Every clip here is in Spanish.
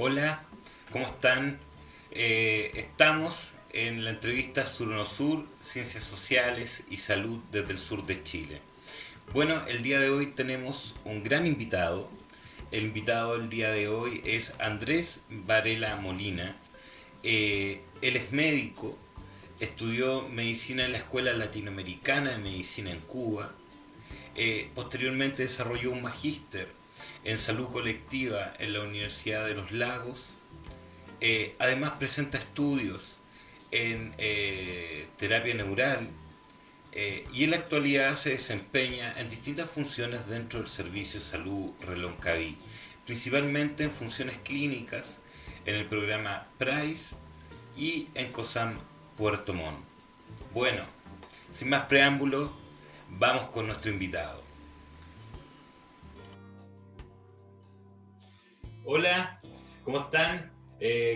Hola, ¿cómo están? Estamos en la entrevista Sur no Sur, Ciencias Sociales y Salud desde el sur de Chile. Bueno, el día de hoy tenemos un gran invitado. El invitado del día de hoy es Andrés Varela Molina. Él es médico, estudió medicina en la Escuela Latinoamericana de Medicina en Cuba. Posteriormente desarrolló un magíster en salud colectiva en la Universidad de los Lagos. Además presenta estudios en terapia neural y en la actualidad se desempeña en distintas funciones dentro del Servicio de Salud Reloncaví, principalmente en funciones clínicas en el programa PRICE y en COSAM Puerto Montt. Bueno, sin más preámbulos, vamos con nuestro invitado. Hola, ¿cómo están?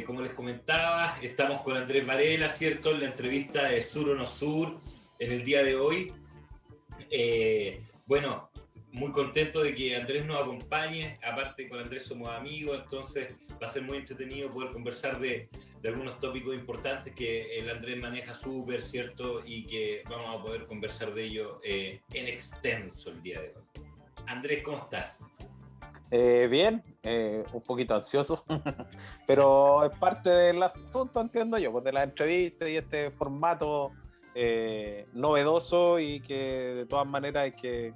Como les comentaba, estamos con Andrés Varela, ¿cierto? En la entrevista de Sur o no Sur en el día de hoy. Bueno, muy contento de que Andrés nos acompañe. Aparte, con Andrés somos amigos, entonces va a ser muy entretenido poder conversar de algunos tópicos importantes que el Andrés maneja súper, ¿cierto? Y que vamos a poder conversar de ello en extenso el día de hoy. Andrés, ¿cómo estás? Bien, un poquito ansioso, pero es parte del asunto, entiendo yo, pues de la entrevista y este formato novedoso y que de todas maneras hay que,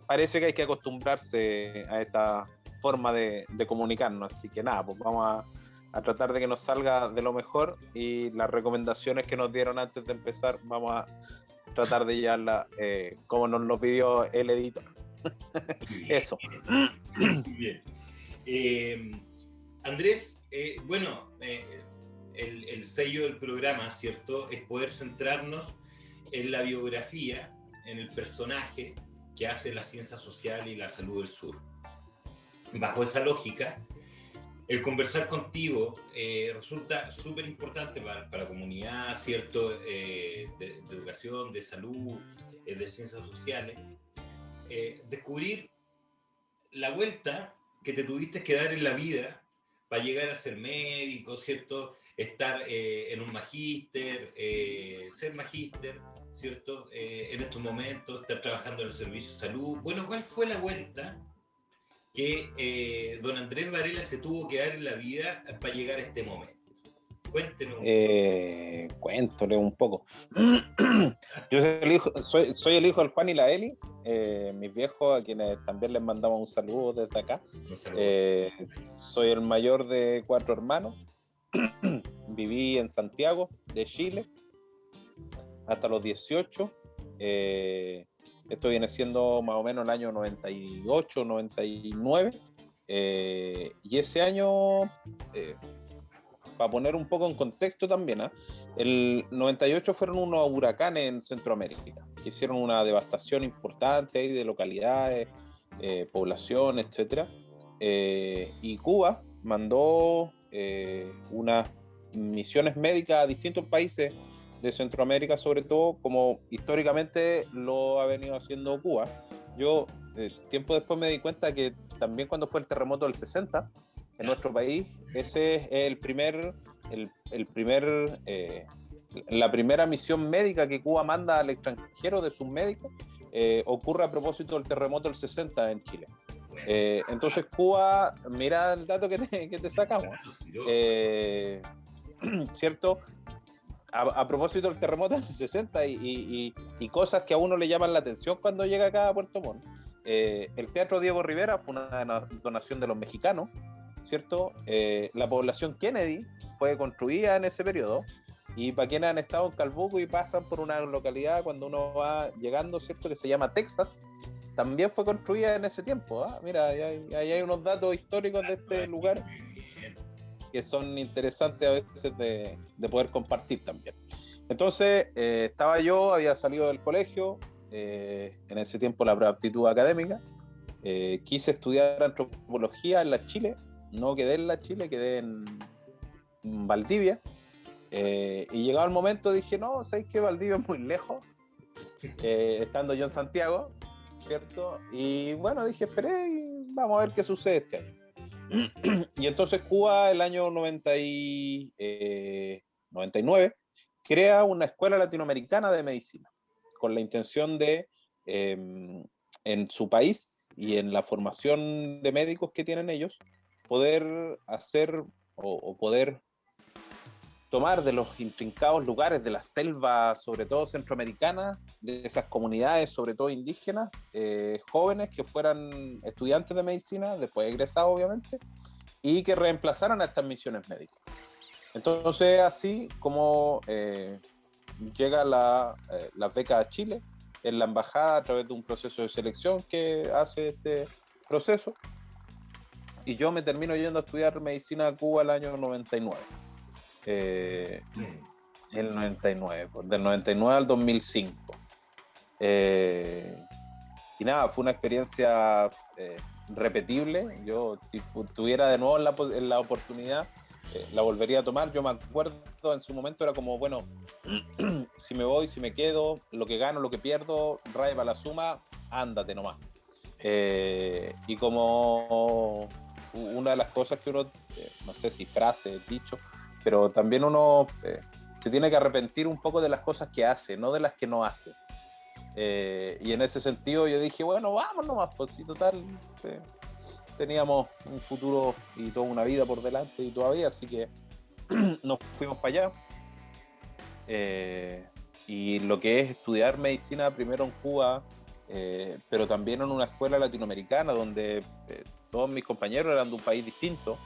parece que hay que acostumbrarse a esta forma de comunicarnos, así que nada, pues vamos a tratar de que nos salga de lo mejor y las recomendaciones que nos dieron antes de empezar, vamos a tratar de llevarlas como nos lo pidió el editor. Muy bien, Eso. muy bien. Eh, Andrés, bueno, el sello del programa, ¿cierto? Es poder centrarnos en la biografía, en el personaje que hace la ciencia social y la salud del sur. Bajo esa lógica, el conversar contigo resulta súper importante para la comunidad, ¿cierto? De educación, de salud, de ciencias sociales. Descubrir la vuelta que te tuviste que dar en la vida para llegar a ser médico, ¿cierto? Estar en un magíster, ser magíster, ¿cierto? En estos momentos, estar trabajando en el servicio de salud. Bueno, ¿cuál fue la vuelta que don Andrés Varela se tuvo que dar en la vida para llegar a este momento? Cuéntenos un poco. Cuéntole un poco. Yo soy el hijo del Juan y la Eli, mis viejos, a quienes también les mandamos un saludo desde acá. Un saludo. Eh, Soy el mayor de 4 hermanos. Viví en Santiago, de Chile, hasta los 18. Esto viene siendo más o menos el año 98, 99. Y ese año, para poner un poco en contexto también, el 98 fueron unos huracanes en Centroamérica, que hicieron una devastación importante ahí de localidades, población, etcétera. Y Cuba mandó unas misiones médicas a distintos países de Centroamérica, sobre todo, como históricamente lo ha venido haciendo Cuba. Yo, tiempo después me di cuenta que también cuando fue el terremoto del 60, en nuestro país, ese es la primera misión médica que Cuba manda al extranjero de sus médicos, ocurre a propósito del terremoto del 60 en Chile. Entonces Cuba, mira el dato que te sacamos, ¿cierto? A propósito del terremoto del 60 y cosas que a uno le llaman la atención cuando llega acá a Puerto Montt. El Teatro Diego Rivera fue una donación de los mexicanos, ¿cierto? La población Kennedy fue construida en ese periodo, y para quienes han estado en Calbuco y pasan por una localidad cuando uno va llegando, ¿cierto? Que se llama Texas, también fue construida en ese tiempo. Mira, ahí hay unos datos históricos de este lugar que son interesantes a veces de poder compartir también. Entonces, había salido del colegio, en ese tiempo la preaptitud académica, quise estudiar antropología en la Chile, no quedé en la Chile, quedé en Valdivia, y llegado el momento dije, no, ¿sabes qué? Valdivia es muy lejos, estando yo en Santiago, ¿cierto? Y bueno, dije, esperé y vamos a ver qué sucede este año. Y entonces Cuba, el año 99, crea una escuela latinoamericana de medicina, con la intención de, en su país y en la formación de médicos que tienen ellos, poder hacer o poder tomar de los intrincados lugares de la selva, sobre todo centroamericana, de esas comunidades, sobre todo indígenas, jóvenes que fueran estudiantes de medicina, después egresados obviamente, y que reemplazaran a estas misiones médicas. Entonces, así como llega la beca a Chile, en la embajada a través de un proceso de selección que hace este proceso, y yo me termino yendo a estudiar medicina a Cuba el año 99. El 99, del 99 al 2005. Y nada, fue una experiencia repetible. Yo, si tuviera de nuevo en la oportunidad, la volvería a tomar. Yo me acuerdo en su momento era como, bueno, si me voy, si me quedo, lo que gano, lo que pierdo, raya para la suma, ándate nomás. Y como una de las cosas que uno, no sé si frase, dicho, pero también uno se tiene que arrepentir un poco de las cosas que hace, no de las que no hace. Y en ese sentido yo dije, bueno, vamos nomás, pues si total teníamos un futuro y toda una vida por delante y todavía, así que nos fuimos para allá. Y lo que es estudiar medicina primero en Cuba, pero también en una escuela latinoamericana donde todos mis compañeros eran de un país distinto,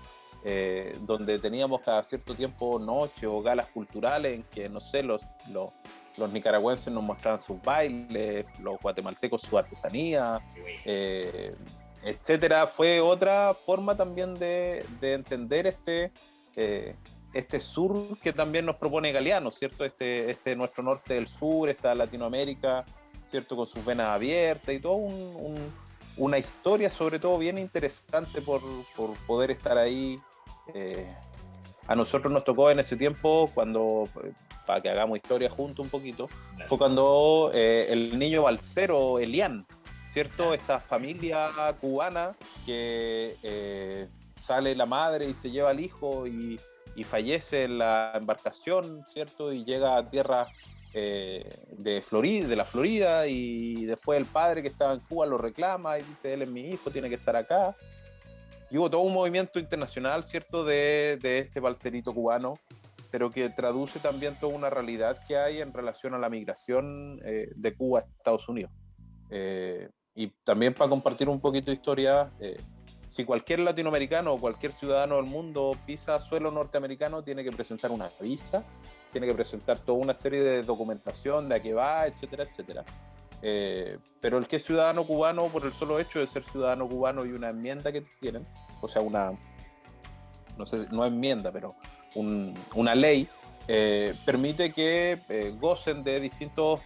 donde teníamos cada cierto tiempo noches o galas culturales en que, no sé, los nicaragüenses nos mostraban sus bailes, los guatemaltecos su artesanía, etcétera. Fue otra forma también de entender este sur que también nos propone Galeano, ¿cierto? Este nuestro norte del sur, esta Latinoamérica, ¿cierto? Con sus venas abiertas y todo una historia sobre todo bien interesante por poder estar ahí. A nosotros nos tocó en ese tiempo, cuando, para que hagamos historia juntos un poquito, fue cuando el niño balsero, Elian, ¿cierto? Esta familia cubana que sale la madre y se lleva al hijo y fallece en la embarcación, ¿cierto? Y llega a tierra de la Florida, y después el padre que estaba en Cuba lo reclama y dice, él es mi hijo, tiene que estar acá. Y hubo todo un movimiento internacional, ¿cierto?, de este balserito cubano, pero que traduce también toda una realidad que hay en relación a la migración de Cuba a Estados Unidos. Y también para compartir un poquito de historia, si cualquier latinoamericano o cualquier ciudadano del mundo pisa suelo norteamericano, tiene que presentar una visa, tiene que presentar toda una serie de documentación de a qué va, etcétera, etcétera. Pero el que es ciudadano cubano, por el solo hecho de ser ciudadano cubano y una enmienda que tienen, o sea, no sé, no enmienda, pero una ley, permite que gocen de distintos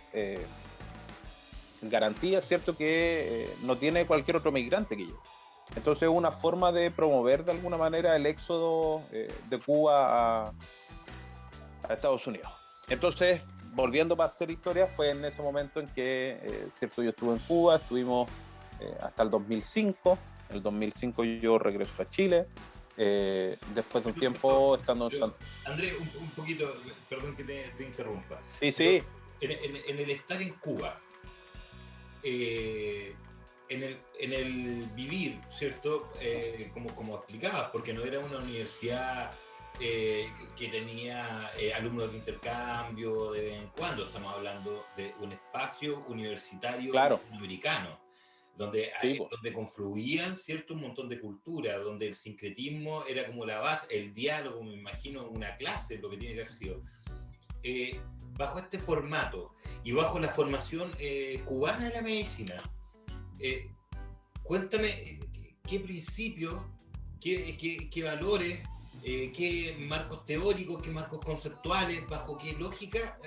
garantías, ¿cierto?, que no tiene cualquier otro migrante que ellos. Entonces es una forma de promover de alguna manera el éxodo de Cuba a Estados Unidos. Entonces, volviendo para hacer historia, fue en ese momento en que, cierto, yo estuve en Cuba, estuvimos hasta el 2005. En el 2005 yo regreso a Chile, después de un tiempo estando en San... Andrés, un poquito, perdón que te interrumpa. Sí, sí. En el estar en Cuba, en el vivir, ¿cierto? Como explicabas, porque no era una universidad que tenía alumnos de intercambio de vez en cuando. Estamos hablando de un espacio universitario latinoamericano, donde confluían, ¿cierto?, un montón de culturas, donde el sincretismo era como la base, el diálogo, me imagino, una clase, lo que tiene que haber sido. Bajo este formato y bajo la formación cubana de la medicina, cuéntame qué principios, qué valores, qué marcos teóricos, qué marcos conceptuales, bajo qué lógica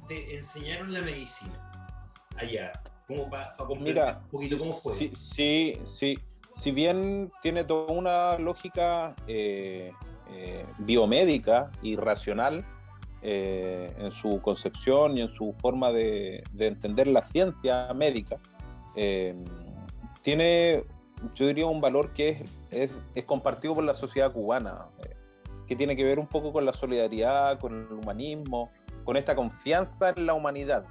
te enseñaron la medicina allá, como para comprender un poquito cómo fue. Sí. Si bien tiene toda una lógica biomédica y racional en su concepción y en su forma de entender la ciencia médica, tiene yo diría un valor que es compartido por la sociedad cubana, que tiene que ver un poco con la solidaridad, con el humanismo, con esta confianza en la humanidad,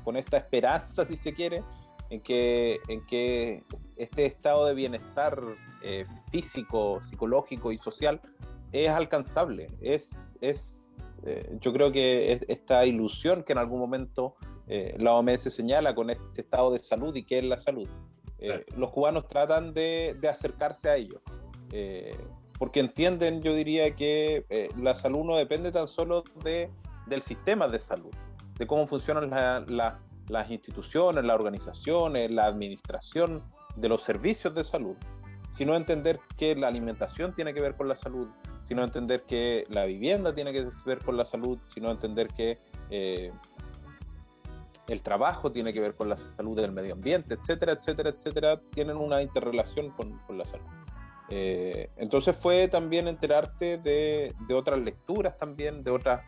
con esta esperanza, si se quiere, en que este estado de bienestar físico, psicológico y social es alcanzable. Yo creo que esta ilusión que en algún momento la OMS señala con este estado de salud y qué es la salud, los cubanos tratan de acercarse a ello. Porque entienden, yo diría que la salud no depende tan solo del sistema de salud, de cómo funcionan las instituciones, las organizaciones, la administración de los servicios de salud, sino entender que la alimentación tiene que ver con la salud, sino entender que la vivienda tiene que ver con la salud, sino entender que el trabajo tiene que ver con la salud del medio ambiente, etcétera, etcétera, etcétera, tienen una interrelación con la salud. Entonces fue también enterarte de otras lecturas también, de otras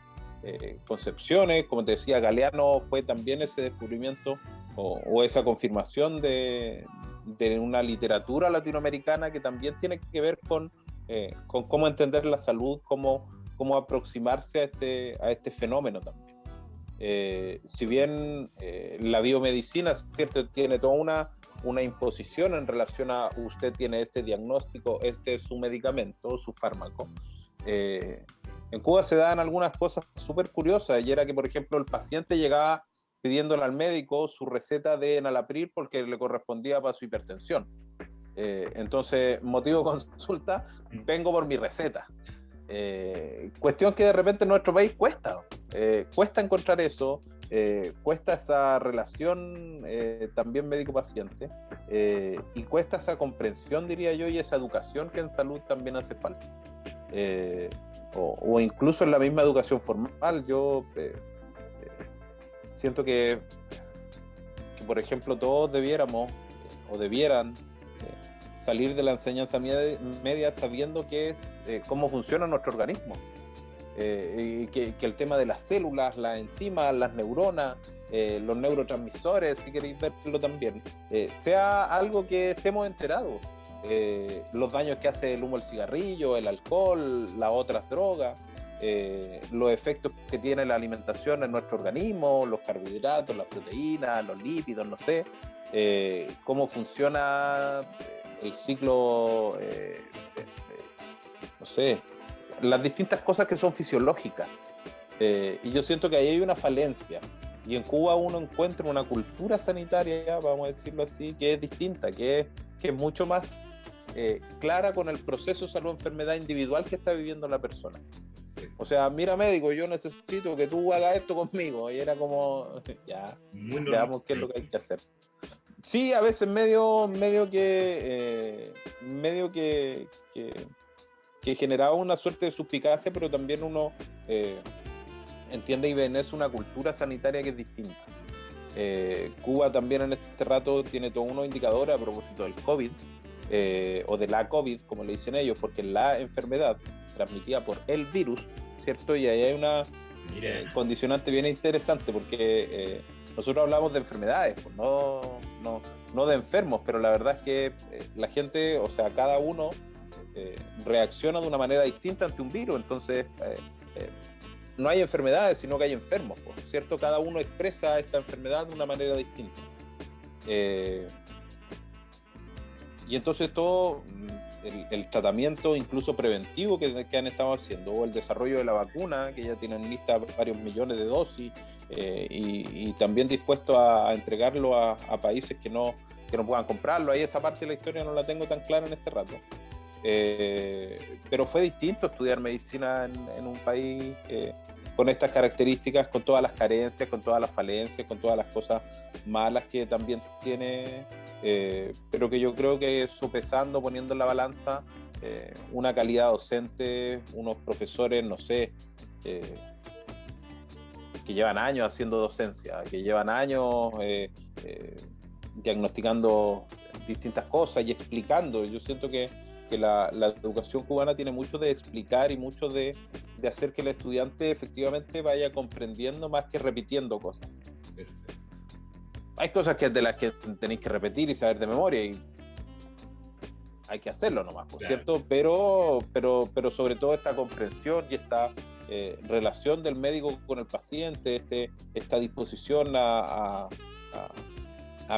concepciones. Como te decía, Galeano fue también ese descubrimiento o esa confirmación de una literatura latinoamericana que también tiene que ver con cómo entender la salud, cómo aproximarse a este fenómeno también. Si bien la biomedicina, ¿cierto?, tiene toda una imposición en relación a usted tiene este diagnóstico, este es su medicamento, su fármaco. En Cuba se dan algunas cosas súper curiosas, y era que, por ejemplo, el paciente llegaba pidiéndole al médico su receta de enalapril porque le correspondía para su hipertensión. Entonces, motivo de consulta, vengo por mi receta. Cuestión que de repente en nuestro país cuesta encontrar eso, cuesta esa relación también médico-paciente, y cuesta esa comprensión, diría yo, y esa educación que en salud también hace falta, o incluso en la misma educación formal. Yo siento que por ejemplo todos debiéramos o debieran salir de la enseñanza media sabiendo qué es, cómo funciona nuestro organismo, y que el tema de las células, las enzimas, las neuronas, los neurotransmisores, si queréis verlo también, sea algo que estemos enterados. Los daños que hace el humo del cigarrillo, el alcohol, las otras drogas, los efectos que tiene la alimentación en nuestro organismo, los carbohidratos, las proteínas, los lípidos, no sé, cómo funciona el ciclo, no sé, las distintas cosas que son fisiológicas. Y yo siento que ahí hay una falencia, y en Cuba uno encuentra una cultura sanitaria, vamos a decirlo así, que es distinta, que es mucho más clara con el proceso de salud-enfermedad individual que está viviendo la persona. O sea, mira, médico, yo necesito que tú hagas esto conmigo. Y era como, ya, veamos qué es lo que hay que hacer. Sí, a veces medio que generaba una suerte de suspicacia, pero también uno entiende y ve en eso una cultura sanitaria que es distinta. Cuba también en este rato tiene todos unos indicadores a propósito del COVID, o de la COVID, como le dicen ellos, porque la enfermedad transmitida por el virus, ¿cierto? Y ahí hay una condicionante bien interesante, porque nosotros hablamos de enfermedades, pues no de enfermos, pero la verdad es que la gente, o sea, cada uno reacciona de una manera distinta ante un virus. Entonces no hay enfermedades, sino que hay enfermos, pues, ¿cierto? Cada uno expresa esta enfermedad de una manera distinta. Y entonces todo el tratamiento incluso preventivo que han estado haciendo, o el desarrollo de la vacuna, que ya tienen lista varios millones de dosis, y también dispuesto a entregarlo a países que no puedan comprarlo. Ahí esa parte de la historia no la tengo tan clara en este rato. Pero fue distinto estudiar medicina en un país con estas características, con todas las carencias, con todas las falencias, con todas las cosas malas que también tiene, pero que yo creo que sopesando, poniendo en la balanza una calidad docente, unos profesores, no sé, que llevan años haciendo docencia, que llevan años diagnosticando distintas cosas y explicando. Yo siento que la educación cubana tiene mucho de explicar y mucho de hacer que el estudiante efectivamente vaya comprendiendo más que repitiendo cosas. Perfecto. Hay cosas de las que tenéis que repetir y saber de memoria, y hay que hacerlo nomás, por Claro. cierto, pero sobre todo esta comprensión y esta relación del médico con el paciente, esta disposición a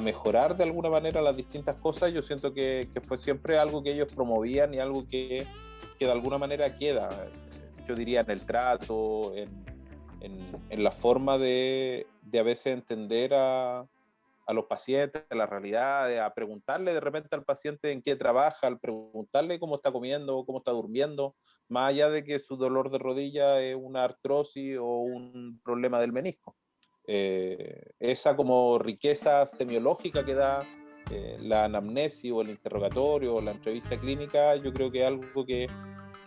mejorar de alguna manera las distintas cosas, yo siento que fue siempre algo que ellos promovían y algo que de alguna manera queda, yo diría, en el trato, en la forma de a veces entender a los pacientes, a la realidad, a preguntarle de repente al paciente en qué trabaja, al preguntarle cómo está comiendo, cómo está durmiendo, más allá de que su dolor de rodilla es una artrosis o un problema del menisco. Esa como riqueza semiológica que da la anamnesis o el interrogatorio o la entrevista clínica, yo creo que es algo que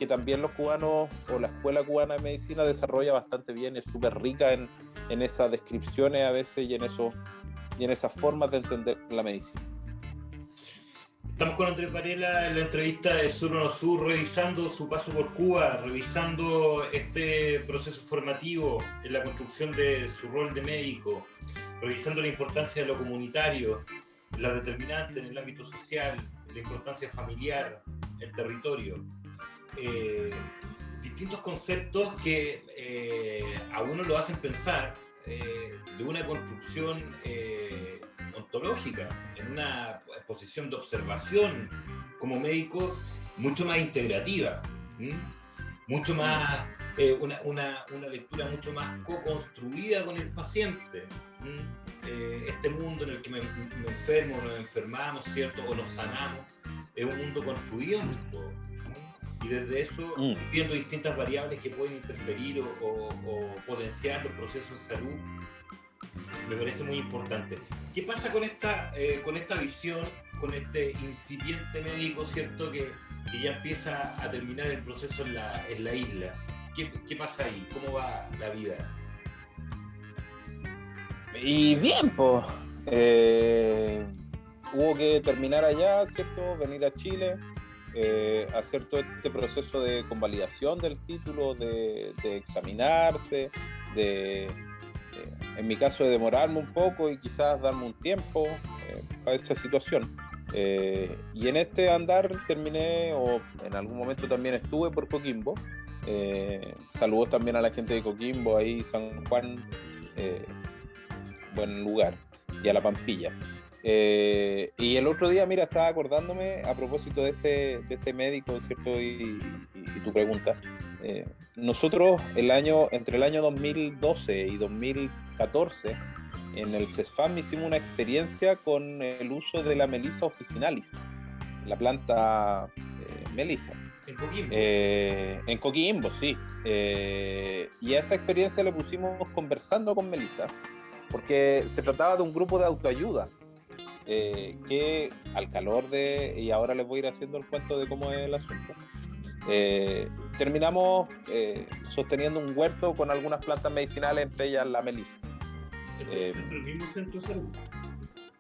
también los cubanos o la Escuela Cubana de Medicina desarrolla bastante bien, es súper rica en esas descripciones a veces y en esas formas de entender la medicina. Estamos con Andrés Varela en la entrevista de Sur o No Sur, revisando su paso por Cuba, revisando este proceso formativo en la construcción de su rol de médico, revisando la importancia de lo comunitario, la determinante en el ámbito social, la importancia familiar, el territorio. Distintos conceptos que a uno lo hacen pensar de una construcción ontológica, en una posición de observación como médico mucho más integrativa, mucho más, una lectura mucho más co-construida con el paciente. Este mundo en el que me enfermo, nos enfermamos, ¿cierto? O nos sanamos, es un mundo construido entre todos. Y desde eso, viendo distintas variables que pueden interferir o potenciar los procesos de salud, me parece muy importante. ¿Qué pasa con esta visión, con este incipiente médico, cierto, que ya empieza a terminar el proceso en la isla? ¿Qué pasa ahí? ¿Cómo va la vida? Y bien, pues, hubo que terminar allá, ¿cierto? Venir a Chile, hacer todo este proceso de convalidación del título, de examinarse, en mi caso de demorarme un poco y quizás darme un tiempo para esta situación. Y en este andar terminé, o en algún momento también estuve por Coquimbo. Saludos también a la gente de Coquimbo, ahí San Juan, buen lugar, y a La Pampilla. Y el otro día, mira, estaba acordándome a propósito de este médico, ¿cierto? Y tu pregunta. Nosotros entre el año 2012 y 2014 en el CESFAM hicimos una experiencia con el uso de la Melissa officinalis, la planta Melissa. ¿En Coquimbo? En Coquimbo, sí. Y a esta experiencia le pusimos conversando con Melissa, porque se trataba de un grupo de autoayuda. Que al calor y ahora les voy a ir haciendo el cuento de cómo es el asunto, terminamos sosteniendo un huerto con algunas plantas medicinales, entre ellas la melisa. ¿El mismo centro de salud?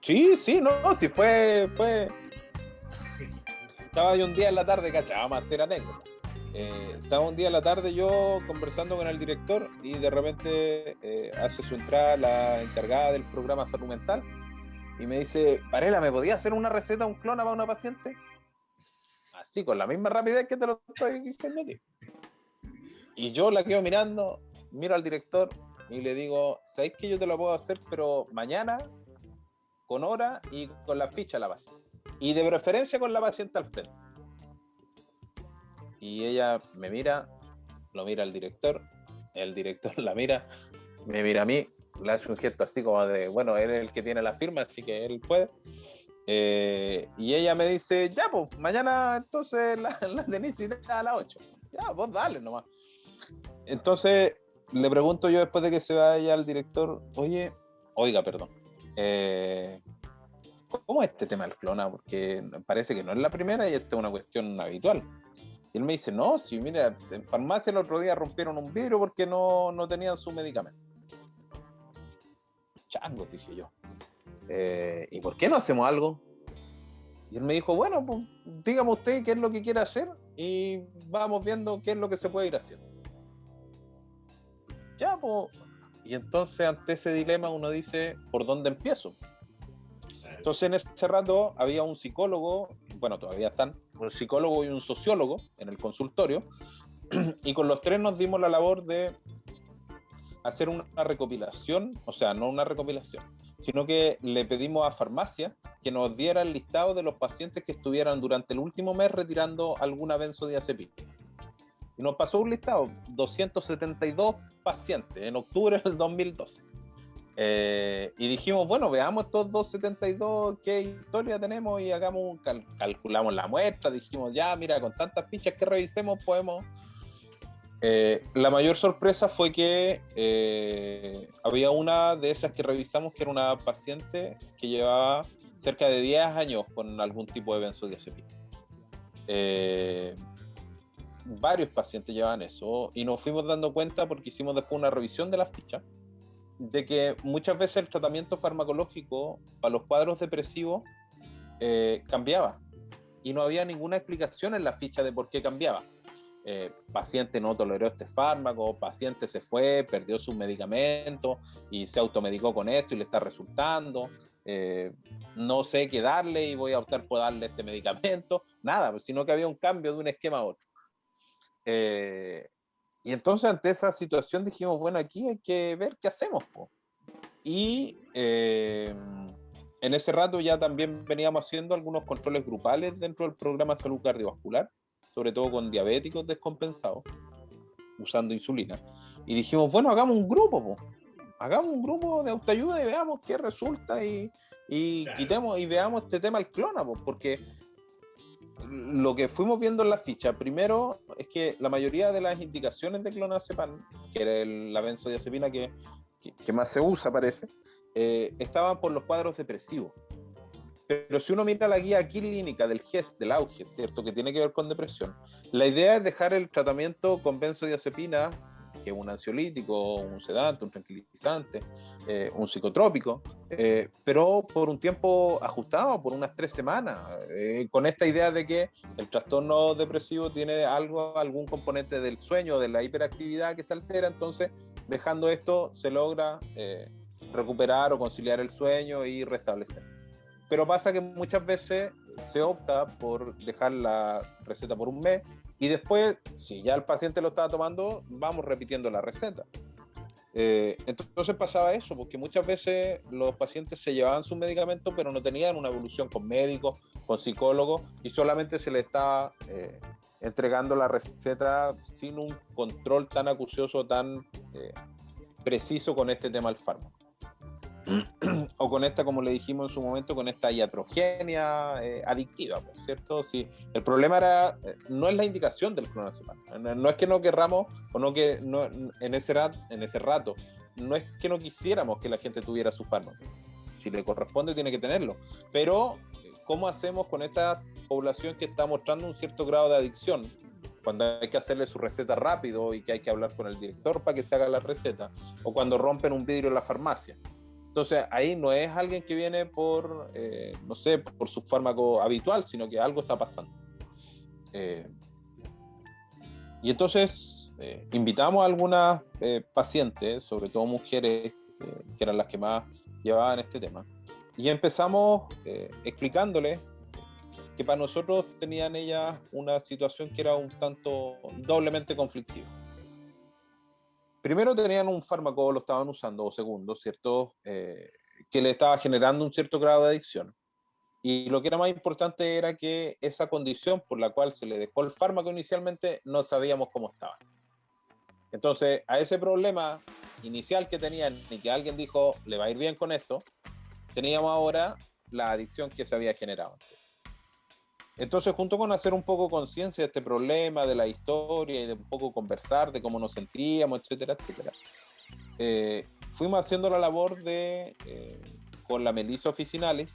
Sí, no, sí fue estaba yo un día en la tarde, cacha, vamos a hacer anécdota. Estaba un día en la tarde yo conversando con el director y de repente hace su entrada la encargada del programa Salud Mental y me dice: Varela, ¿me podía hacer una receta, un clona para una paciente? Así, con la misma rapidez que te lo estoy diciendo a ti. Y yo la quedo mirando, miro al director y le digo: ¿sabes que yo te lo puedo hacer, pero mañana, con hora y con la ficha a la base? Y de preferencia con la paciente al frente. Y ella me mira, lo mira al director, el director la mira, me mira a mí, le hace un gesto así como de, bueno, él es el que tiene la firma, así que él puede. Y ella me dice: ya, pues, mañana entonces la tenés citada a las 8. Ya, vos dale nomás. Entonces le pregunto yo después de que se vaya al director: oiga, perdón, ¿cómo es este tema del clona? Porque parece que no es la primera y esta es una cuestión habitual. Y él me dice: no, sí, mira, en farmacia el otro día rompieron un vidrio porque no tenían su medicamento. Chango, dije yo. ¿Y por qué no hacemos algo? Y él me dijo: bueno, pues dígame usted qué es lo que quiere hacer y vamos viendo qué es lo que se puede ir haciendo. Ya, pues. Y entonces ante ese dilema uno dice: ¿por dónde empiezo? Entonces en ese rato había un psicólogo, bueno, todavía están, un psicólogo y un sociólogo en el consultorio, y con los tres nos dimos la labor de hacer una recopilación, o sea, no una recopilación, sino que le pedimos a farmacia que nos diera el listado de los pacientes que estuvieran durante el último mes retirando alguna benzodiazepina. Y nos pasó un listado, 272 pacientes en octubre del 2012. Y dijimos, bueno, veamos estos 272, qué historia tenemos y hagamos calculamos la muestra, dijimos, ya, mira, con tantas fichas que revisemos podemos... la mayor sorpresa fue que había una de esas que revisamos que era una paciente que llevaba cerca de 10 años con algún tipo de benzodiazepina. Varios pacientes llevaban eso y nos fuimos dando cuenta porque hicimos después una revisión de las fichas de que muchas veces el tratamiento farmacológico para los cuadros depresivos cambiaba y no había ninguna explicación en la ficha de por qué cambiaba. Paciente no toleró este fármaco, paciente se fue, perdió sus medicamentos y se automedicó con esto y le está resultando, no sé qué darle y voy a optar por darle este medicamento, nada, sino que había un cambio de un esquema a otro. Y entonces ante esa situación dijimos, bueno, aquí hay que ver qué hacemos, po. Y en ese rato ya también veníamos haciendo algunos controles grupales dentro del programa de salud cardiovascular, sobre todo con diabéticos descompensados, usando insulina. Y dijimos, bueno, hagamos un grupo, po. Hagamos un grupo de autoayuda y veamos qué resulta y claro, quitemos y veamos este tema del clona, porque lo que fuimos viendo en la ficha, primero, es que la mayoría de las indicaciones de clonazepam, que era la benzodiazepina que más se usa, parece, estaban por los cuadros depresivos. Pero si uno mira la guía clínica del GES, del auge, ¿cierto?, que tiene que ver con depresión, la idea es dejar el tratamiento con benzodiazepina, que es un ansiolítico, un sedante, un tranquilizante, un psicotrópico, pero por un tiempo ajustado, por unas 3 semanas, con esta idea de que el trastorno depresivo tiene algún componente del sueño, de la hiperactividad que se altera, entonces dejando esto se logra recuperar o conciliar el sueño y restablecer. Pero pasa que muchas veces se opta por dejar la receta por un mes y después, si ya el paciente lo estaba tomando, vamos repitiendo la receta. Entonces pasaba eso, porque muchas veces los pacientes se llevaban sus medicamentos, pero no tenían una evolución con médicos, con psicólogos, y solamente se les estaba entregando la receta sin un control tan acucioso, tan preciso con este tema del fármaco. O con esta, como le dijimos en su momento, con esta iatrogenia adictiva, ¿cierto? Sí, el problema era, no es la indicación del clonazepam, no es que no querramos, o no que no, en ese rato, no es que no quisiéramos que la gente tuviera su fármaco, si le corresponde tiene que tenerlo, pero ¿cómo hacemos con esta población que está mostrando un cierto grado de adicción? Cuando hay que hacerle su receta rápido y que hay que hablar con el director para que se haga la receta, o cuando rompen un vidrio en la farmacia. Entonces ahí no es alguien que viene por, no sé, por su fármaco habitual, sino que algo está pasando. Y entonces invitamos a algunas pacientes, sobre todo mujeres, que eran las que más llevaban este tema, y empezamos explicándoles que para nosotros tenían ellas una situación que era un tanto doblemente conflictiva. Primero tenían un fármaco, lo estaban usando, o segundo, ¿cierto? Que le estaba generando un cierto grado de adicción. Y lo que era más importante era que esa condición por la cual se le dejó el fármaco inicialmente, no sabíamos cómo estaba. Entonces, a ese problema inicial que tenían y que alguien dijo, le va a ir bien con esto, teníamos ahora la adicción que se había generado. Entonces, junto con hacer un poco conciencia de este problema, de la historia y de un poco conversar de cómo nos sentíamos, etcétera, etcétera, fuimos haciendo la labor de, con la Melissa Oficinales,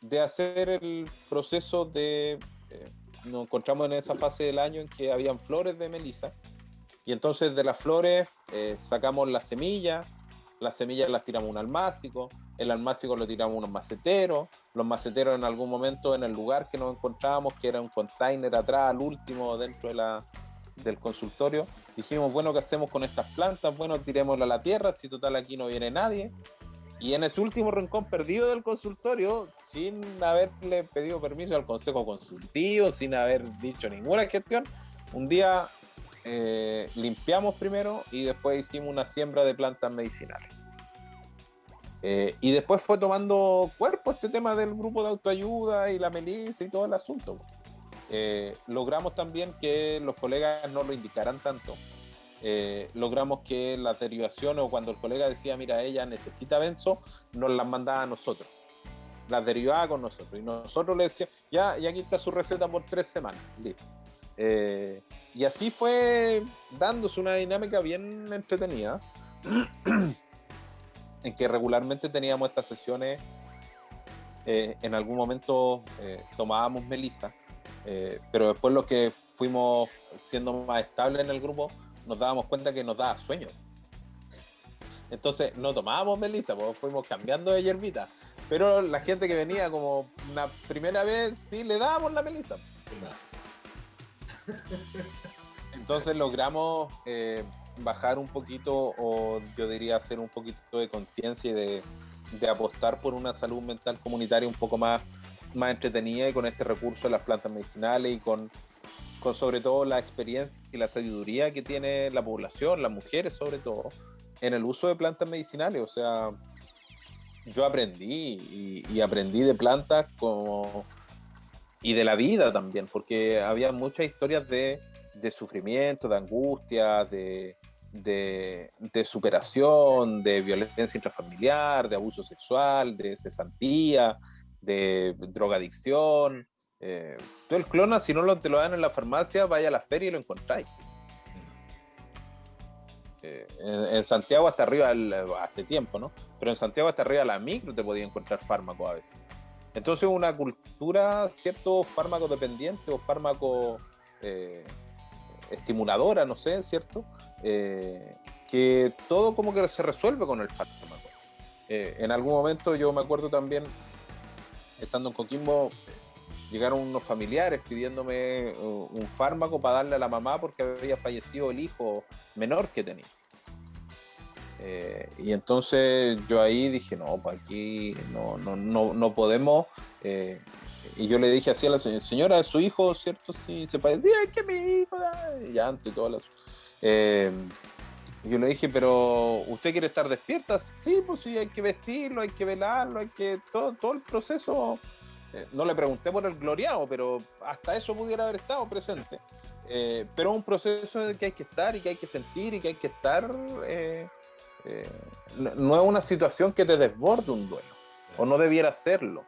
de hacer el proceso de, nos encontramos en esa fase del año en que habían flores de melisa, y entonces de las flores sacamos las semillas las tiramos a un almácigo, el almácigo lo tiramos a unos maceteros, los maceteros en algún momento en el lugar que nos encontrábamos, que era un container atrás, al último dentro del consultorio, dijimos, bueno, ¿qué hacemos con estas plantas? Bueno, tirémoslas a la tierra, si total aquí no viene nadie, Y en ese último rincón perdido del consultorio, sin haberle pedido permiso al consejo consultivo, sin haber dicho ninguna gestión, un día limpiamos primero y después hicimos una siembra de plantas medicinales. Y después fue tomando cuerpo este tema del grupo de autoayuda y la melissa y todo el asunto. Logramos también que los colegas no lo indicaran tanto. Logramos que las derivaciones, o cuando el colega decía, mira, ella necesita benzo, nos las mandaba a nosotros, las derivaba con nosotros, y nosotros le decíamos, ya, y aquí está su receta por 3 semanas, listo. Y así fue dándose una dinámica bien entretenida, en que regularmente teníamos estas sesiones. En algún momento tomábamos melissa, pero después los que fuimos siendo más estables en el grupo nos dábamos cuenta que nos daba sueño. Entonces no tomábamos melissa, pues fuimos cambiando de hierbita. Pero la gente que venía como una primera vez, sí le dábamos la melissa. Entonces logramos bajar un poquito, o yo diría hacer un poquito de conciencia y de apostar por una salud mental comunitaria un poco más entretenida, y con este recurso de las plantas medicinales, y con sobre todo la experiencia y la sabiduría que tiene la población, las mujeres sobre todo, en el uso de plantas medicinales. O sea, yo aprendí y aprendí de plantas y de la vida también, porque había muchas historias de sufrimiento, de angustia, de superación, de violencia intrafamiliar, de abuso sexual, de cesantía, de drogadicción. Tú el clona, si no te lo dan en la farmacia, vaya a la feria y lo encontráis. En Santiago hasta arriba, hace tiempo, ¿no? Pero en Santiago hasta arriba la micro te podía encontrar fármacos a veces. Entonces una cultura, cierto, fármaco dependiente o fármaco estimuladora, no sé, ¿cierto? Que todo como que se resuelve con el fármaco. En algún momento yo me acuerdo también, estando en Coquimbo, llegaron unos familiares pidiéndome un fármaco para darle a la mamá porque había fallecido el hijo menor que tenía. Y entonces yo ahí dije, no, pues aquí no podemos. Y yo le dije así a la señora, su hijo, ¿cierto? Sí, se parecía, es que mi hijo, y llanto y todo eso. Y yo le dije, pero ¿usted quiere estar despierta? Sí, pues sí, hay que vestirlo, hay que velarlo, hay que todo el proceso. No le pregunté por el gloriado, pero hasta eso pudiera haber estado presente. Pero un proceso en el que hay que estar y que hay que sentir y que hay que estar. No es una situación que te desborde un duelo, o no debiera serlo,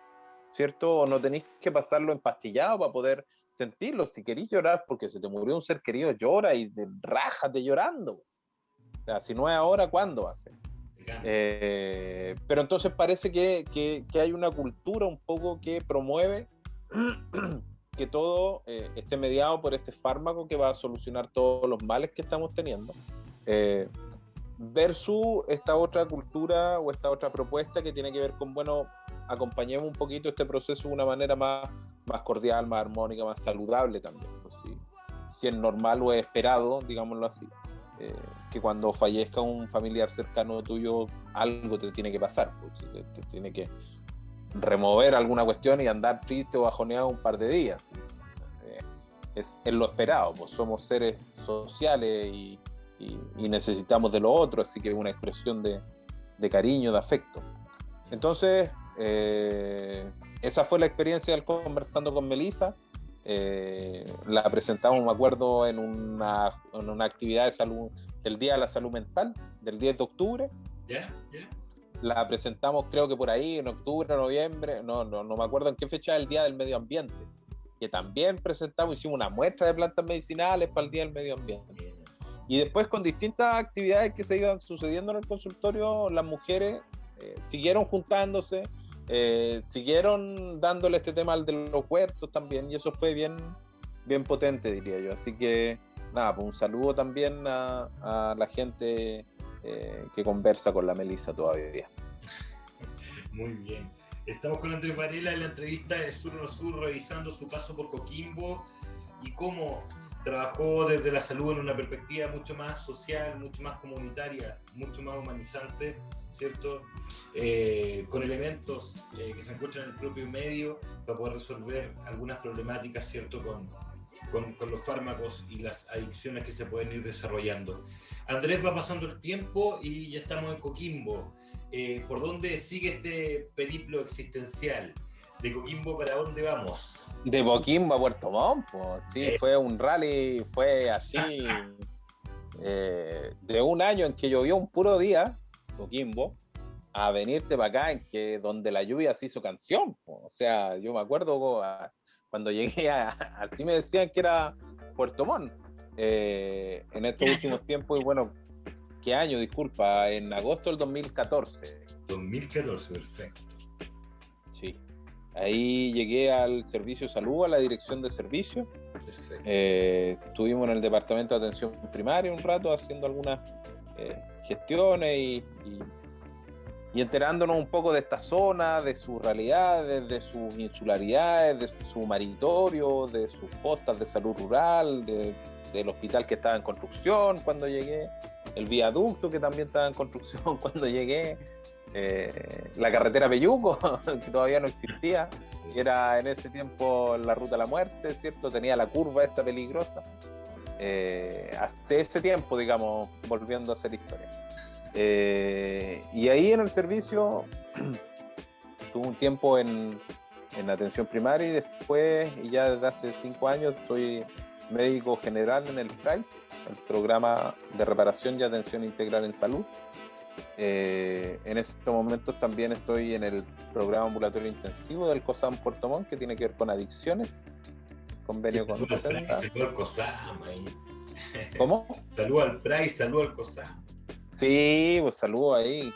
¿cierto? O no tenéis que pasarlo empastillado para poder sentirlo. Si queréis llorar porque se te murió un ser querido, llora y rájate llorando. O sea, si no es ahora, ¿cuándo va a ser? Pero entonces parece que hay una cultura un poco que promueve que todo esté mediado por este fármaco que va a solucionar todos los males que estamos teniendo, versus esta otra cultura o esta otra propuesta que tiene que ver con, bueno, acompañemos un poquito este proceso de una manera más cordial, más armónica, más saludable también, pues, si es normal o es esperado, digámoslo así. Que cuando fallezca un familiar cercano tuyo, algo te tiene que pasar, pues, te tiene que remover alguna cuestión y andar triste o bajoneado un par de días. Es lo esperado, pues somos seres sociales y necesitamos de lo otro, así que es una expresión de cariño, de afecto. Entonces, esa fue la experiencia del Conversando con Melissa. La presentamos, me acuerdo, en una actividad de salud del Día de la Salud Mental del 10 de octubre. La presentamos, creo que por ahí en octubre, noviembre, no me acuerdo en qué fecha, el Día del Medio Ambiente, que también presentamos, hicimos una muestra de plantas medicinales para el Día del Medio Ambiente. Y después, con distintas actividades que se iban sucediendo en el consultorio, las mujeres siguieron juntándose, siguieron dándole este tema al de los huertos también, y eso fue bien potente, diría yo. Así que nada, pues un saludo también a la gente que conversa con la Melissa todavía. Muy bien. Estamos con Andrés Varela en la entrevista de Sur no Sur, revisando su paso por Coquimbo y cómo trabajó desde la salud en una perspectiva mucho más social, mucho más comunitaria, mucho más humanizante, ¿cierto? Con elementos que se encuentran en el propio medio para poder resolver algunas problemáticas, ¿cierto? Con los fármacos y las adicciones que se pueden ir desarrollando. Andrés, va pasando el tiempo y ya estamos en Coquimbo. ¿Por dónde sigue este periplo existencial? ¿De Coquimbo para dónde vamos? De Coquimbo a Puerto Montt, pues. Sí, fue un rally, fue así, de un año en que llovió un puro día, Coquimbo, a venirte para acá, donde la lluvia se hizo canción, po. O sea, yo me acuerdo cuando llegué así me decían que era Puerto Montt. En estos últimos tiempos, y bueno, ¿qué año? Disculpa, en agosto del 2014. 2014, perfecto. Sí. Ahí llegué al servicio de salud, a la dirección de servicio. Estuvimos en el departamento de atención primaria un rato haciendo algunas gestiones y enterándonos un poco de esta zona, de sus realidades, de sus insularidades, de su maritorio, de sus postas de salud rural, del hospital que estaba en construcción cuando llegué, el viaducto que también estaba en construcción cuando llegué, la carretera Peyuco, que todavía no existía, que era en ese tiempo la ruta a la muerte, ¿cierto? Tenía la curva esa peligrosa. Hace ese tiempo, digamos, volviendo a hacer historia. Y ahí en el servicio tuve un tiempo en atención primaria y después, y ya desde hace 5 años, soy médico general en el PRAIS, el Programa de Reparación y Atención Integral en Salud. En estos momentos también estoy en el programa ambulatorio intensivo del COSAM Puerto Montt, que tiene que ver con adicciones, convenio con Senda. Salud al COSAM ahí. ¿Cómo? Salud al PRAIS, salud al COSAM. Sí, pues saludo ahí.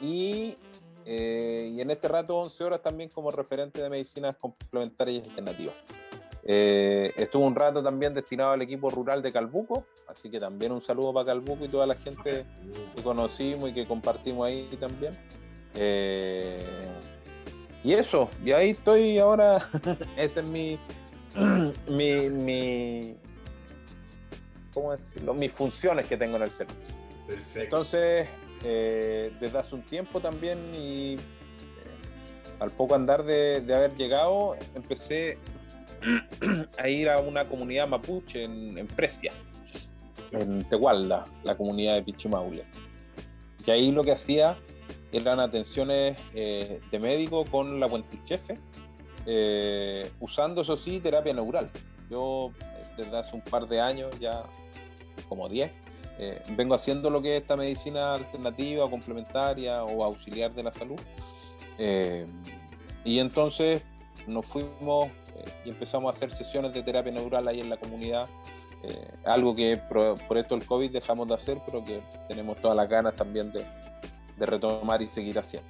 Y en este rato 11 horas también como referente de medicinas complementarias y alternativas. Estuve un rato también destinado al equipo rural de Calbuco, así que también un saludo para Calbuco y toda la gente que conocimos y que compartimos ahí también. Y eso, y ahí estoy ahora. Ese es mi ¿cómo decirlo? Mis funciones que tengo en el servicio. Perfecto. Entonces, desde hace un tiempo también y al poco andar de haber llegado, empecé a ir a una comunidad mapuche en Precia, en Tehualda, la comunidad de Pichimaule. Y ahí lo que hacía eran atenciones de médico con la Puentuchefe, usando, eso sí, terapia neural. Yo desde hace un par de años, ya como 10, vengo haciendo lo que es esta medicina alternativa, complementaria o auxiliar de la salud. Y entonces nos fuimos y empezamos a hacer sesiones de terapia neural ahí en la comunidad, algo que por esto del COVID dejamos de hacer, pero que tenemos todas las ganas también de retomar y seguir haciendo.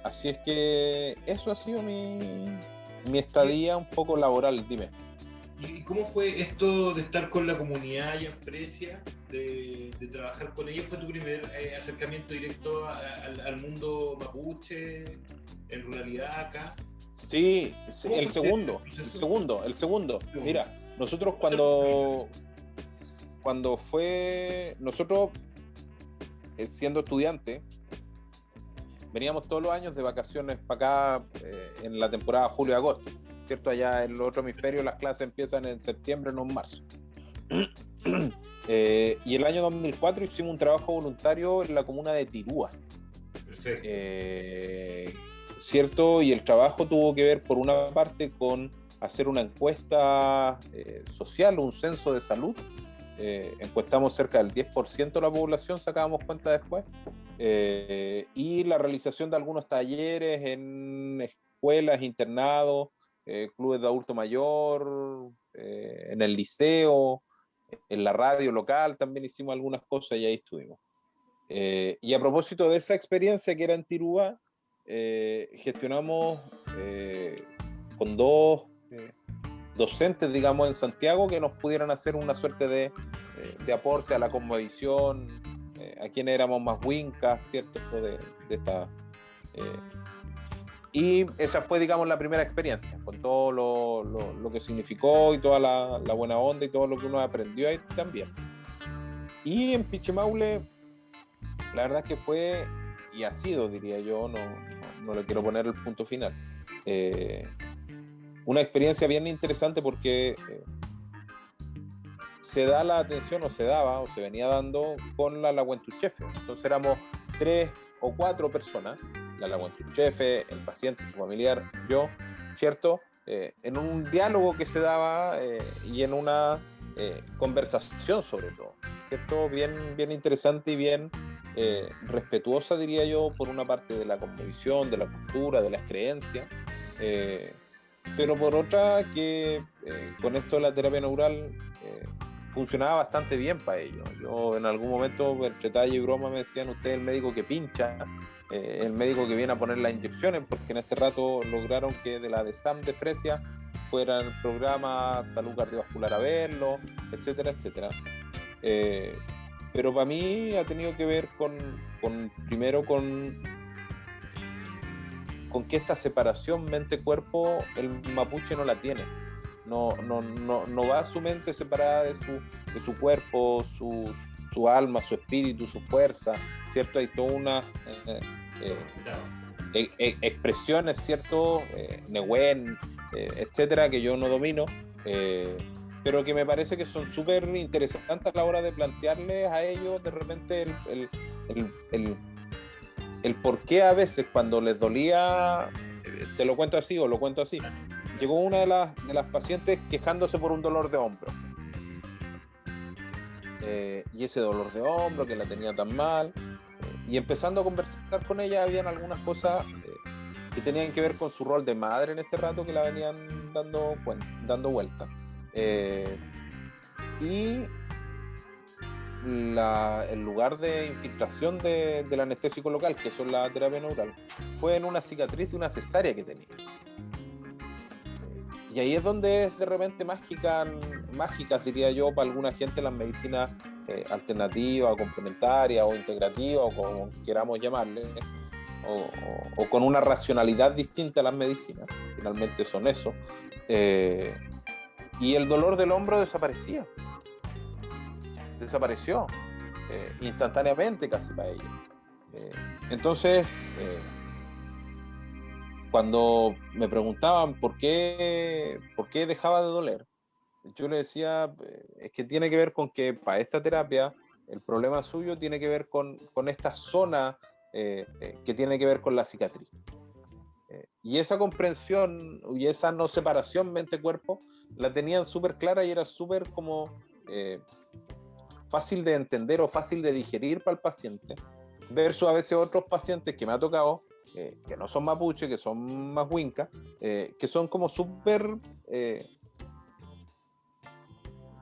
Así es que eso ha sido mi estadía un poco laboral. Dime. ¿Y cómo fue esto de estar con la comunidad allá en Fresia, de trabajar con ellos? ¿Fue tu primer acercamiento directo al mundo mapuche, en ruralidad acá? Sí, el segundo. Mira, nosotros nosotros siendo estudiantes, veníamos todos los años de vacaciones para acá en la temporada julio-agosto, ¿cierto? Allá en el otro hemisferio las clases empiezan en septiembre, no en marzo. Y el año 2004 hicimos un trabajo voluntario en la comuna de Tirúa. Perfecto. ¿Cierto? Y el trabajo tuvo que ver, por una parte, con hacer una encuesta social, un censo de salud. Encuestamos cerca del 10% de la población, sacábamos cuenta después. Y la realización de algunos talleres en escuelas, internados, clubes de adulto mayor, en el liceo, en la radio local también hicimos algunas cosas y ahí estuvimos. Y a propósito de esa experiencia que era en Tirúa, gestionamos con dos docentes, digamos, en Santiago que nos pudieran hacer una suerte de aporte a la cosmovisión, a quienes éramos más wincas, ¿cierto? De esta Y esa fue, digamos, la primera experiencia, con todo lo que significó y toda la buena onda y todo lo que uno aprendió ahí también. Y en Pichimaule, la verdad es que fue, y ha sido, diría yo, no le quiero poner el punto final, una experiencia bien interesante porque se da la atención, o se daba, o se venía dando con la Laguentuchefe. Entonces éramos 3 o 4 personas, la Laguentuchefe, el paciente, su familiar, yo, ¿cierto? En un diálogo que se daba y en una conversación sobre todo, ¿cierto? Bien interesante y bien respetuosa, diría yo, por una parte de la cosmovisión, de la cultura, de las creencias, pero por otra que con esto de la terapia neural funcionaba bastante bien para ellos. Yo en algún momento, entre talla y broma, me decían: usted es el médico que pincha, el médico que viene a poner las inyecciones, porque en este rato lograron que de la de SAM de Fresia fuera el programa Salud Cardiovascular a verlo, etcétera, etcétera. Pero para mí ha tenido que ver primero con que esta separación mente-cuerpo el mapuche no la tiene. No va a su mente separada de su cuerpo, su alma, su espíritu, su fuerza, ¿cierto? Hay toda una expresiones, ¿cierto? Nehuen, etcétera, que yo no domino, pero que me parece que son súper interesantes a la hora de plantearles a ellos de repente el por qué a veces cuando les dolía, te lo cuento así o lo cuento así. Llegó una de las pacientes quejándose por un dolor de hombro. Y ese dolor de hombro que la tenía tan mal. Y empezando a conversar con ella, habían algunas cosas que tenían que ver con su rol de madre en este rato que la venían dando vuelta. Y el lugar de infiltración del anestésico local, que son la terapia neural, fue en una cicatriz de una cesárea que tenía. Y ahí es donde es de repente mágicas, diría yo, para alguna gente las medicinas alternativas, complementarias o integrativas, o como queramos llamarle, o con una racionalidad distinta a las medicinas, finalmente son eso. Y el dolor del hombro desapareció instantáneamente casi para ellos. Entonces, cuando me preguntaban por qué dejaba de doler, yo le decía, es que tiene que ver con que para esta terapia el problema suyo tiene que ver con esta zona que tiene que ver con la cicatriz. Y esa comprensión y esa no separación mente-cuerpo la tenían súper clara y era súper como fácil de entender o fácil de digerir para el paciente, versus a veces otros pacientes que me ha tocado que no son mapuche, que son más huincas, que son como súper,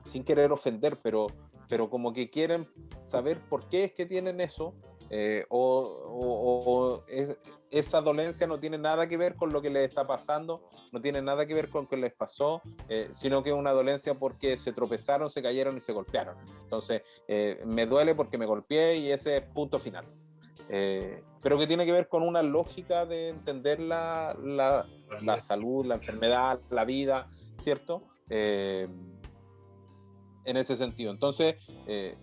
sin querer ofender, pero como que quieren saber por qué es que tienen eso, esa dolencia no tiene nada que ver con lo que les está pasando, no tiene nada que ver con lo que les pasó, sino que es una dolencia porque se tropezaron, se cayeron y se golpearon. Entonces, me duele porque me golpeé y ese es punto final. Pero que tiene que ver con una lógica de entender la salud, la enfermedad, la vida, ¿cierto? En ese sentido. Entonces,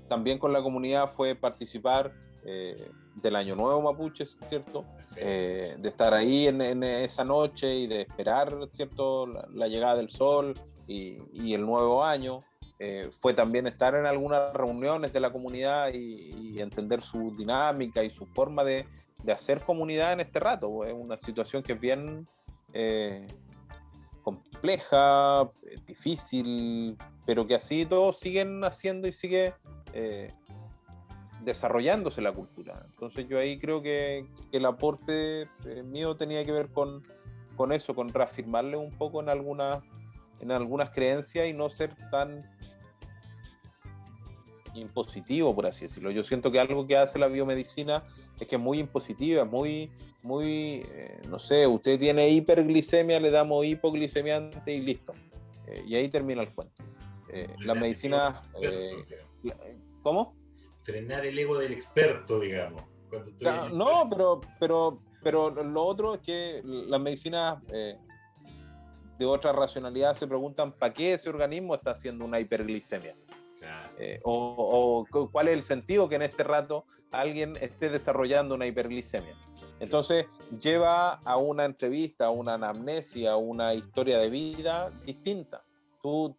también con la comunidad fue participar del Año Nuevo Mapuche, ¿cierto? De estar ahí en esa noche y de esperar, ¿cierto? La llegada del sol y el nuevo año. Fue también estar en algunas reuniones de la comunidad y entender su dinámica y su forma de hacer comunidad en este rato. Es una situación que es bien compleja, difícil, pero que así todos siguen haciendo y sigue desarrollándose la cultura. Entonces yo ahí creo que el aporte mío tenía que ver con eso, con reafirmarle un poco en algunas creencias y no ser tan impositivo, por así decirlo. Yo siento que algo que hace la biomedicina es que es muy impositiva, muy, no sé, usted tiene hiperglicemia, le damos hipoglicemiante y listo. Y ahí termina el cuento. La medicina... ¿Cómo? Frenar el ego del experto, digamos. No, pero pero lo otro es que las medicinas de otra racionalidad se preguntan ¿para qué ese organismo está haciendo una hiperglicemia? Claro. O cuál es el sentido que en este rato alguien esté desarrollando una hiperglicemia. Entonces lleva a una entrevista, a una anamnesia, a una historia de vida distinta. Tú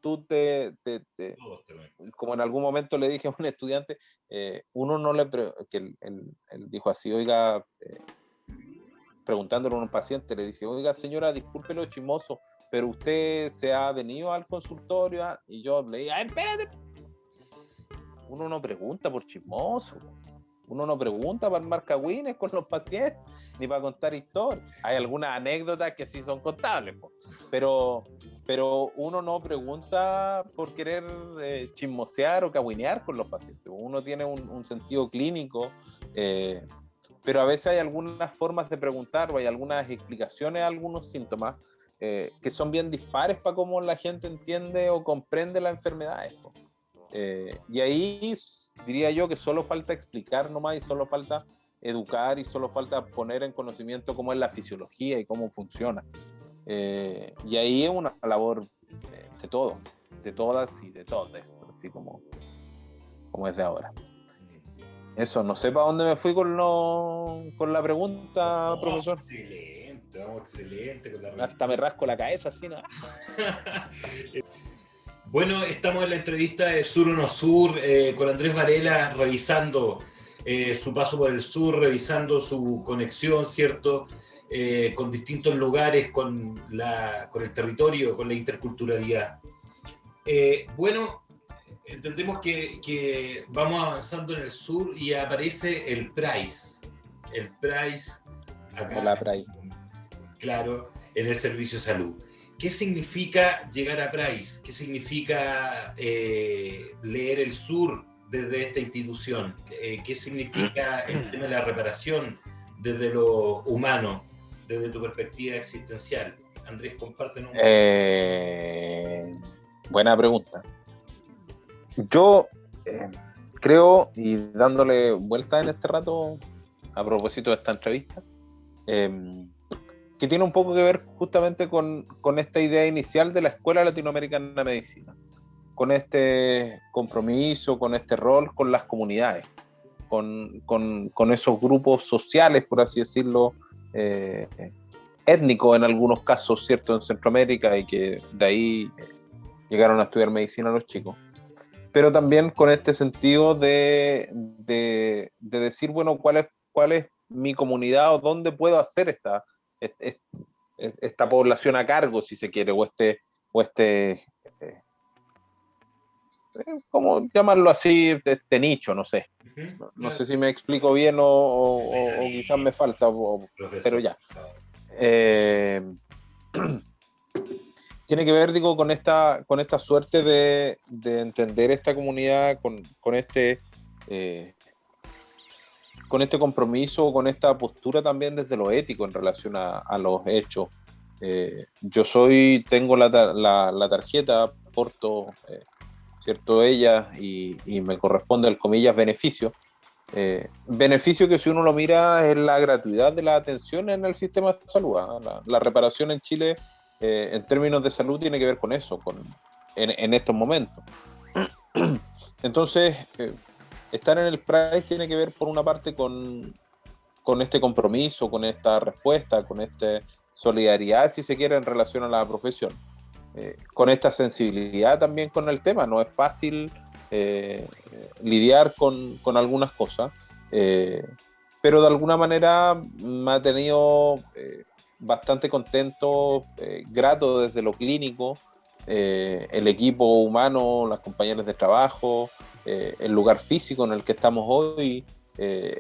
como en algún momento le dije a un estudiante, uno no le, que él dijo así, oiga, preguntándole a un paciente, le dice, oiga señora, disculpe lo chismoso, pero usted se ha venido al consultorio, ¿ah? Y yo le dije, espérate, uno no pregunta por chismoso, uno no pregunta para armar cagüines con los pacientes, ni para contar historias. Hay algunas anécdotas que sí son contables, pero uno no pregunta por querer chismosear o cagüinear con los pacientes. Uno tiene un sentido clínico, pero a veces hay algunas formas de preguntar o hay algunas explicaciones a algunos síntomas que son bien dispares para cómo la gente entiende o comprende las enfermedades. Y ahí diría yo que solo falta explicar nomás y solo falta educar y solo falta poner en conocimiento cómo es la fisiología y cómo funciona. Y ahí es una labor de todos, de todas y de todos, así como es de ahora. Eso, no sé para dónde me fui con la pregunta, profesor. Excelente, vamos, excelente con la Hasta me rasco la cabeza, así, ¿no? Bueno, estamos en la entrevista de Sur o No Sur con Andrés Varela, revisando su paso por el sur, revisando su conexión, ¿cierto? Con distintos lugares, con el territorio, con la interculturalidad. Bueno, entendemos que vamos avanzando en el sur y aparece el PRAIS. El PRAIS acá. Hola, PRAIS. Claro, en el servicio de salud. ¿Qué significa llegar a PRAIS? ¿Qué significa leer el sur desde esta institución? ¿Qué significa el tema de la reparación desde lo humano, desde tu perspectiva existencial? Andrés, compártenos. Buena pregunta. Yo creo, y dándole vuelta en este rato a propósito de esta entrevista, que tiene un poco que ver justamente con esta idea inicial de la Escuela Latinoamericana de Medicina, con este compromiso, con este rol, con las comunidades, con esos grupos sociales, por así decirlo, étnicos en algunos casos, ¿cierto?, en Centroamérica, y que de ahí llegaron a estudiar medicina los chicos. Pero también con este sentido de decir, bueno, ¿cuál es mi comunidad o dónde puedo hacer esta población a cargo, si se quiere, o ¿cómo llamarlo así? Este nicho, no sé. No sé si me explico bien o quizás me falta, pero ya. Tiene que ver, digo, con esta suerte de entender esta comunidad con este compromiso, con esta postura también desde lo ético en relación a los hechos. Yo tengo la tarjeta, porto, ¿cierto?, ella, y me corresponde el comillas beneficio. Beneficio que, si uno lo mira, es la gratuidad de la atención en el sistema de salud. La reparación en Chile, en términos de salud, tiene que ver con eso, en estos momentos. Entonces, estar en el PRAIS tiene que ver, por una parte, con este compromiso, con esta respuesta, con esta solidaridad, si se quiere, en relación a la profesión. Con esta sensibilidad también con el tema. No es fácil lidiar con algunas cosas, pero de alguna manera me ha tenido bastante contento, grato desde lo clínico, el equipo humano, las compañeras de trabajo, el lugar físico en el que estamos hoy,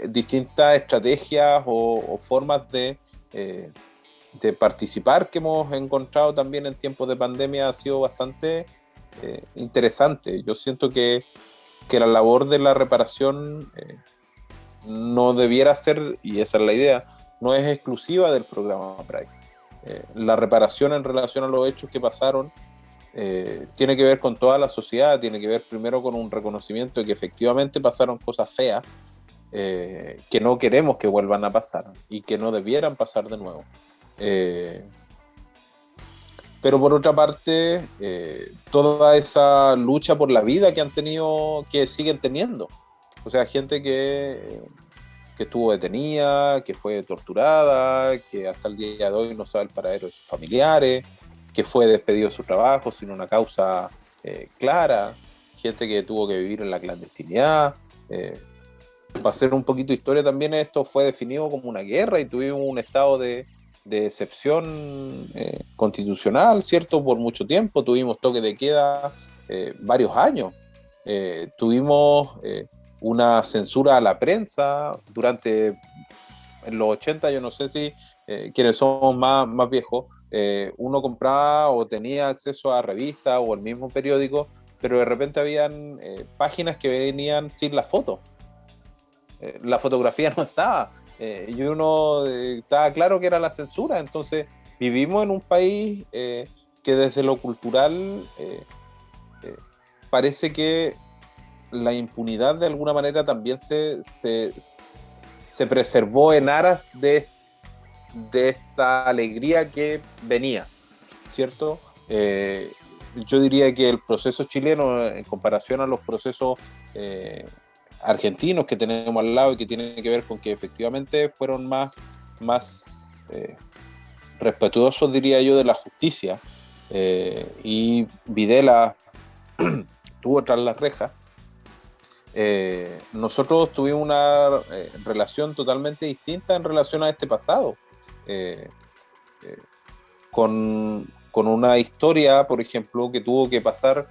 distintas estrategias o formas de participar que hemos encontrado también en tiempos de pandemia ha sido bastante interesante. Yo siento que la labor de la reparación no debiera ser, y esa es la idea, no es exclusiva del programa PRAIS. La reparación en relación a los hechos que pasaron tiene que ver con toda la sociedad, tiene que ver primero con un reconocimiento de que efectivamente pasaron cosas feas, que no queremos que vuelvan a pasar y que no debieran pasar de nuevo. Pero por otra parte, toda esa lucha por la vida que han tenido, que siguen teniendo. O sea, gente que estuvo detenida, que fue torturada, que hasta el día de hoy no sabe el paradero de sus familiares, que fue despedido de su trabajo sin una causa clara, gente que tuvo que vivir en la clandestinidad. Para hacer un poquito de historia también, esto fue definido como una guerra y tuvimos un estado de excepción constitucional, ¿cierto? Por mucho tiempo, tuvimos toque de queda varios años, tuvimos una censura a la prensa durante en los 80, yo no sé si quienes somos más viejos, uno compraba o tenía acceso a revistas o al mismo periódico, pero de repente habían páginas que venían sin la foto. La fotografía no estaba, y uno estaba claro que era la censura. Entonces vivimos en un país que desde lo cultural parece que la impunidad de alguna manera también se preservó en aras de esta alegría que venía, ¿cierto? Yo diría que el proceso chileno, en comparación a los procesos argentinos que tenemos al lado y que tienen que ver con que efectivamente fueron más respetuosos, diría yo, de la justicia, y Videla tuvo tras las rejas. Nosotros tuvimos una relación totalmente distinta en relación a este pasado, eh, eh, con una historia, por ejemplo, que tuvo que pasar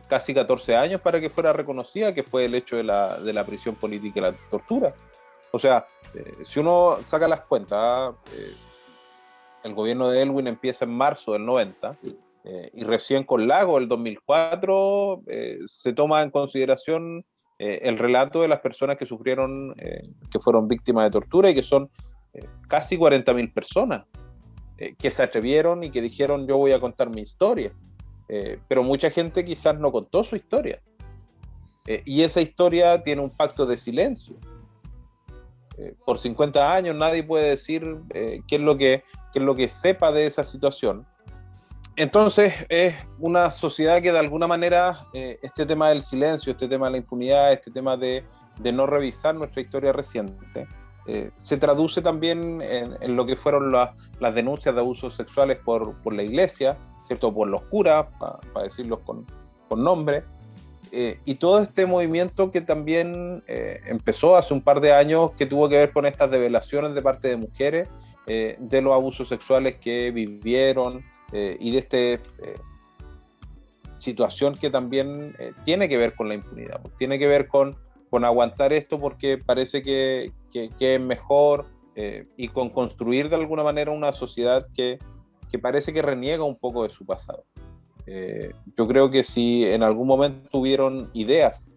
casi 14 años para que fuera reconocida, que fue el hecho de la prisión política y la tortura. O sea, si uno saca las cuentas, el gobierno de Elwin empieza en marzo del 90, y recién con Lago, el 2004, se toma en consideración el relato de las personas que sufrieron, que fueron víctimas de tortura, y que son casi 40.000 personas que se atrevieron y que dijeron: yo voy a contar mi historia. Pero mucha gente quizás no contó su historia. Y esa historia tiene un pacto de silencio. Por 50 años nadie puede decir qué es lo que sepa de esa situación. Entonces es una sociedad que de alguna manera este tema del silencio, este tema de la impunidad, este tema de no revisar nuestra historia reciente, se traduce también en lo que fueron las denuncias de abusos sexuales por la iglesia, ¿cierto? Por los curas, para decirlos con nombre, y todo este movimiento que también empezó hace un par de años, que tuvo que ver con estas revelaciones de parte de mujeres de los abusos sexuales que vivieron, y de esta situación que también tiene que ver con la impunidad, pues, tiene que ver con aguantar esto porque parece que es mejor, y con construir de alguna manera una sociedad que parece que reniega un poco de su pasado. Yo creo que si en algún momento tuvieron ideas,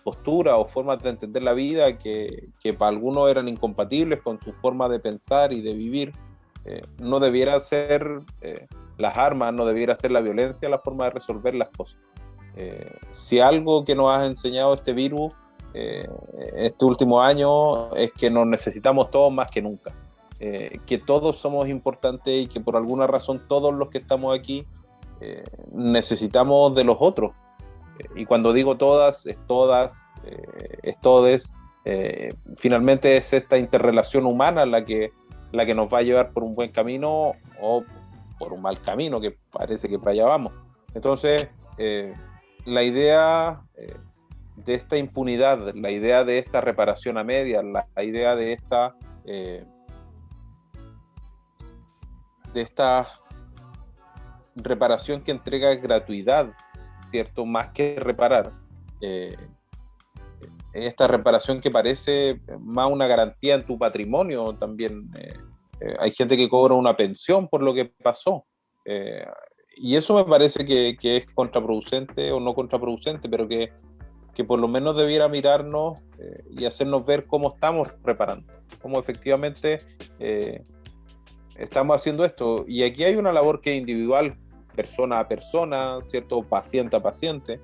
posturas o formas de entender la vida que para algunos eran incompatibles con su forma de pensar y de vivir, no debiera ser las armas, no debiera ser la violencia la forma de resolver las cosas. Si algo que nos ha enseñado este virus este último año es que nos necesitamos todos más que nunca, que todos somos importantes y que por alguna razón todos los que estamos aquí necesitamos de los otros. Y cuando digo todas, es todes. Finalmente es esta interrelación humana la que nos va a llevar por un buen camino o por un mal camino, que parece que para allá vamos. Entonces, la idea de esta impunidad, la idea de esta reparación a medias, la idea de esta reparación que entrega gratuidad, ¿cierto? Más que reparar. Esta reparación que parece más una garantía en tu patrimonio también. Hay gente que cobra una pensión por lo que pasó. Y eso me parece que es contraproducente, o no contraproducente, pero que por lo menos debiera mirarnos y hacernos ver cómo estamos reparando, cómo efectivamente estamos haciendo esto. Y aquí hay una labor que es individual, persona a persona, ¿cierto? Paciente a paciente,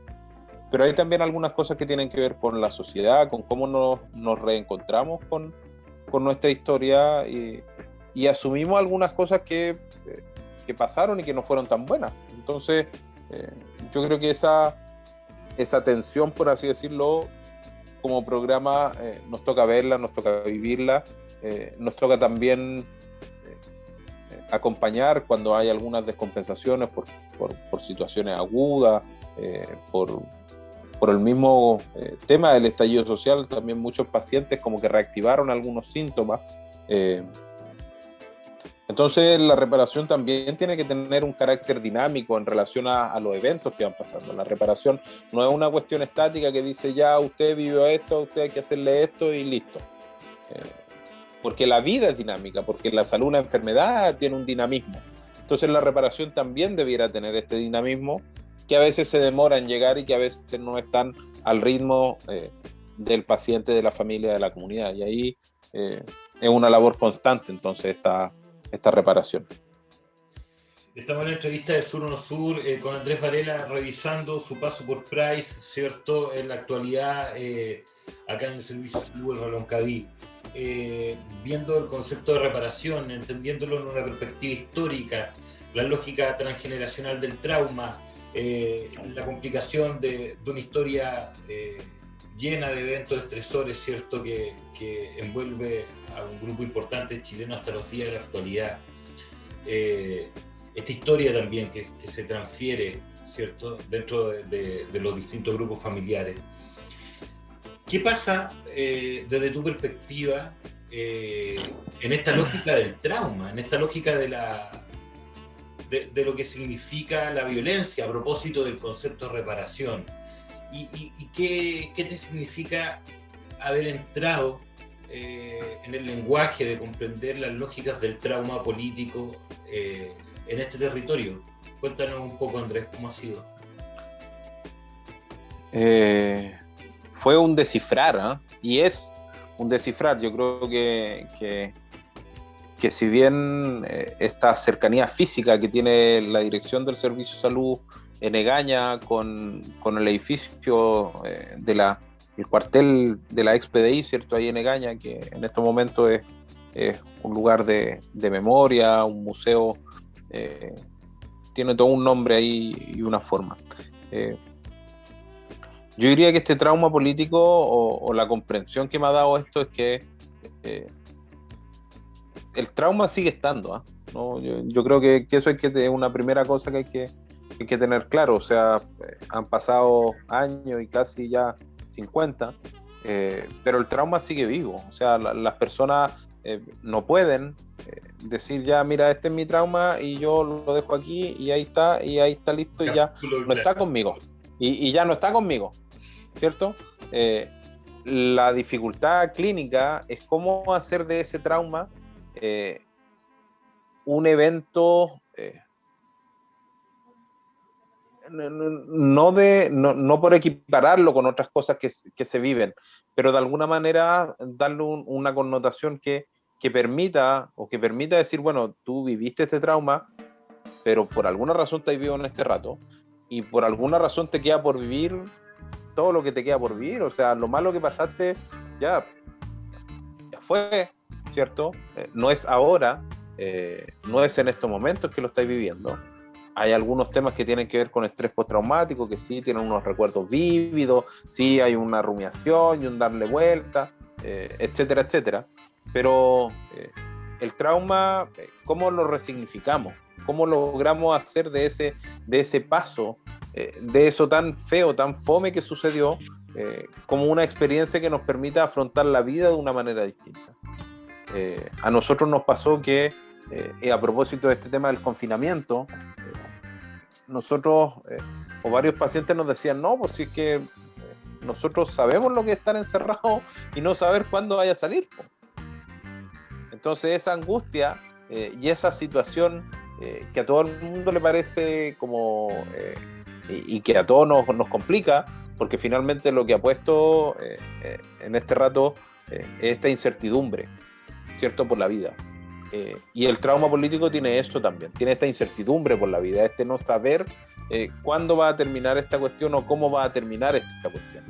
pero hay también algunas cosas que tienen que ver con la sociedad, con cómo nos reencontramos con nuestra historia y asumimos algunas cosas que pasaron y que no fueron tan buenas. Entonces, yo creo que esa tensión, por así decirlo, como programa, nos toca verla, nos toca vivirla, nos toca también acompañar cuando hay algunas descompensaciones por situaciones agudas, por el mismo tema del estallido social. También muchos pacientes como que reactivaron algunos síntomas. Entonces la reparación también tiene que tener un carácter dinámico en relación a los eventos que van pasando. La reparación no es una cuestión estática que dice ya usted vivió esto, usted hay que hacerle esto y listo. Porque la vida es dinámica, porque la salud, una enfermedad tiene un dinamismo. Entonces la reparación también debiera tener este dinamismo que a veces se demora en llegar y que a veces no están al ritmo del paciente, de la familia, de la comunidad. Y ahí es una labor constante entonces esta reparación. Estamos en la entrevista de Sur o No Sur con Andrés Varela revisando su paso por Price, ¿cierto? En la actualidad acá en el Servicio de Salud de Reloncaví. Viendo el concepto de reparación, entendiéndolo en una perspectiva histórica, la lógica transgeneracional del trauma, la complicación de una historia llena de eventos estresores, ¿cierto? Que envuelve a un grupo importante de chilenos hasta los días de la actualidad. Esta historia también que se transfiere, ¿cierto? Dentro de los distintos grupos familiares. ¿Qué pasa desde tu perspectiva en esta lógica del trauma, en esta lógica de lo que significa la violencia a propósito del concepto de reparación? ¿Y qué te significa haber entrado en el lenguaje de comprender las lógicas del trauma político en este territorio? Cuéntanos un poco, Andrés, ¿cómo ha sido? Fue un descifrar, y es un descifrar. Yo creo que si bien esta cercanía física que tiene la dirección del Servicio de Salud en Egaña con el edificio el cuartel de la ex-PDI, ¿cierto? Ahí en Egaña, que en este momento es un lugar de memoria, un museo, tiene todo un nombre ahí y una forma. Yo diría que este trauma político o la comprensión que me ha dado esto es que el trauma sigue estando, ¿no? Yo creo que eso es una primera cosa que hay que tener claro. O sea, han pasado años y casi ya 50, pero el trauma sigue vivo. O sea, las personas no pueden decir ya, mira, este es mi trauma y yo lo dejo aquí y ahí está listo y ya no está conmigo. Y ya no está conmigo, ¿cierto? La dificultad clínica es cómo hacer de ese trauma un evento no por equipararlo con otras cosas que se viven, pero de alguna manera darle una connotación que permita decir, bueno, tú viviste este trauma, pero por alguna razón te has vivido en este rato y por alguna razón te queda por vivir todo lo que te queda por vivir. O sea, lo malo que pasaste ya fue, ¿cierto? No es ahora, no es en estos momentos que lo estáis viviendo. Hay algunos temas que tienen que ver con estrés postraumático, que sí tienen unos recuerdos vívidos, sí hay una rumiación y un darle vuelta, etcétera, etcétera. Pero el trauma, ¿cómo lo resignificamos? ¿Cómo logramos hacer de ese paso, de eso tan feo, tan fome que sucedió, como una experiencia que nos permita afrontar la vida de una manera distinta? A nosotros nos pasó que, a propósito de este tema del confinamiento, nosotros o varios pacientes nos decían, no, pues si es que nosotros sabemos lo que es estar encerrado y no saber cuándo vaya a salir. Entonces esa angustia y esa situación que a todo el mundo le parece como y que a todos nos complica, porque finalmente lo que ha puesto en este rato es esta incertidumbre, ¿cierto?, por la vida. Y el trauma político tiene esto también, tiene esta incertidumbre por la vida, este no saber cuándo va a terminar esta cuestión o cómo va a terminar esta cuestión.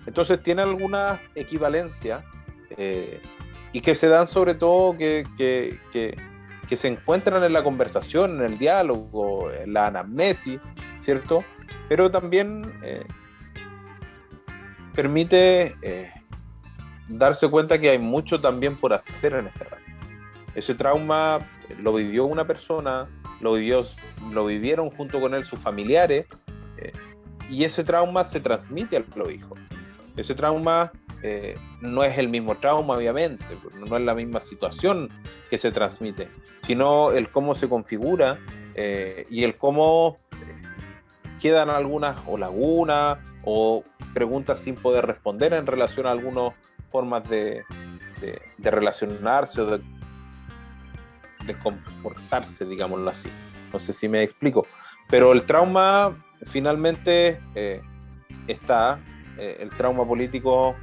Entonces tiene algunas equivalencias y que se dan sobre todo que se encuentran en la conversación, en el diálogo, en la anamnesis, ¿cierto? Pero también permite darse cuenta que hay mucho también por hacer en este rato. Ese trauma lo vivió una persona, lo vivieron junto con él sus familiares, y ese trauma se transmite a los hijos. Ese trauma no es el mismo trauma, obviamente, no es la misma situación que se transmite, sino el cómo se configura y el cómo quedan algunas o lagunas o preguntas sin poder responder en relación a algunas formas de relacionarse o de comportarse, digámoslo así. No sé si me explico, pero el trauma finalmente está, el trauma político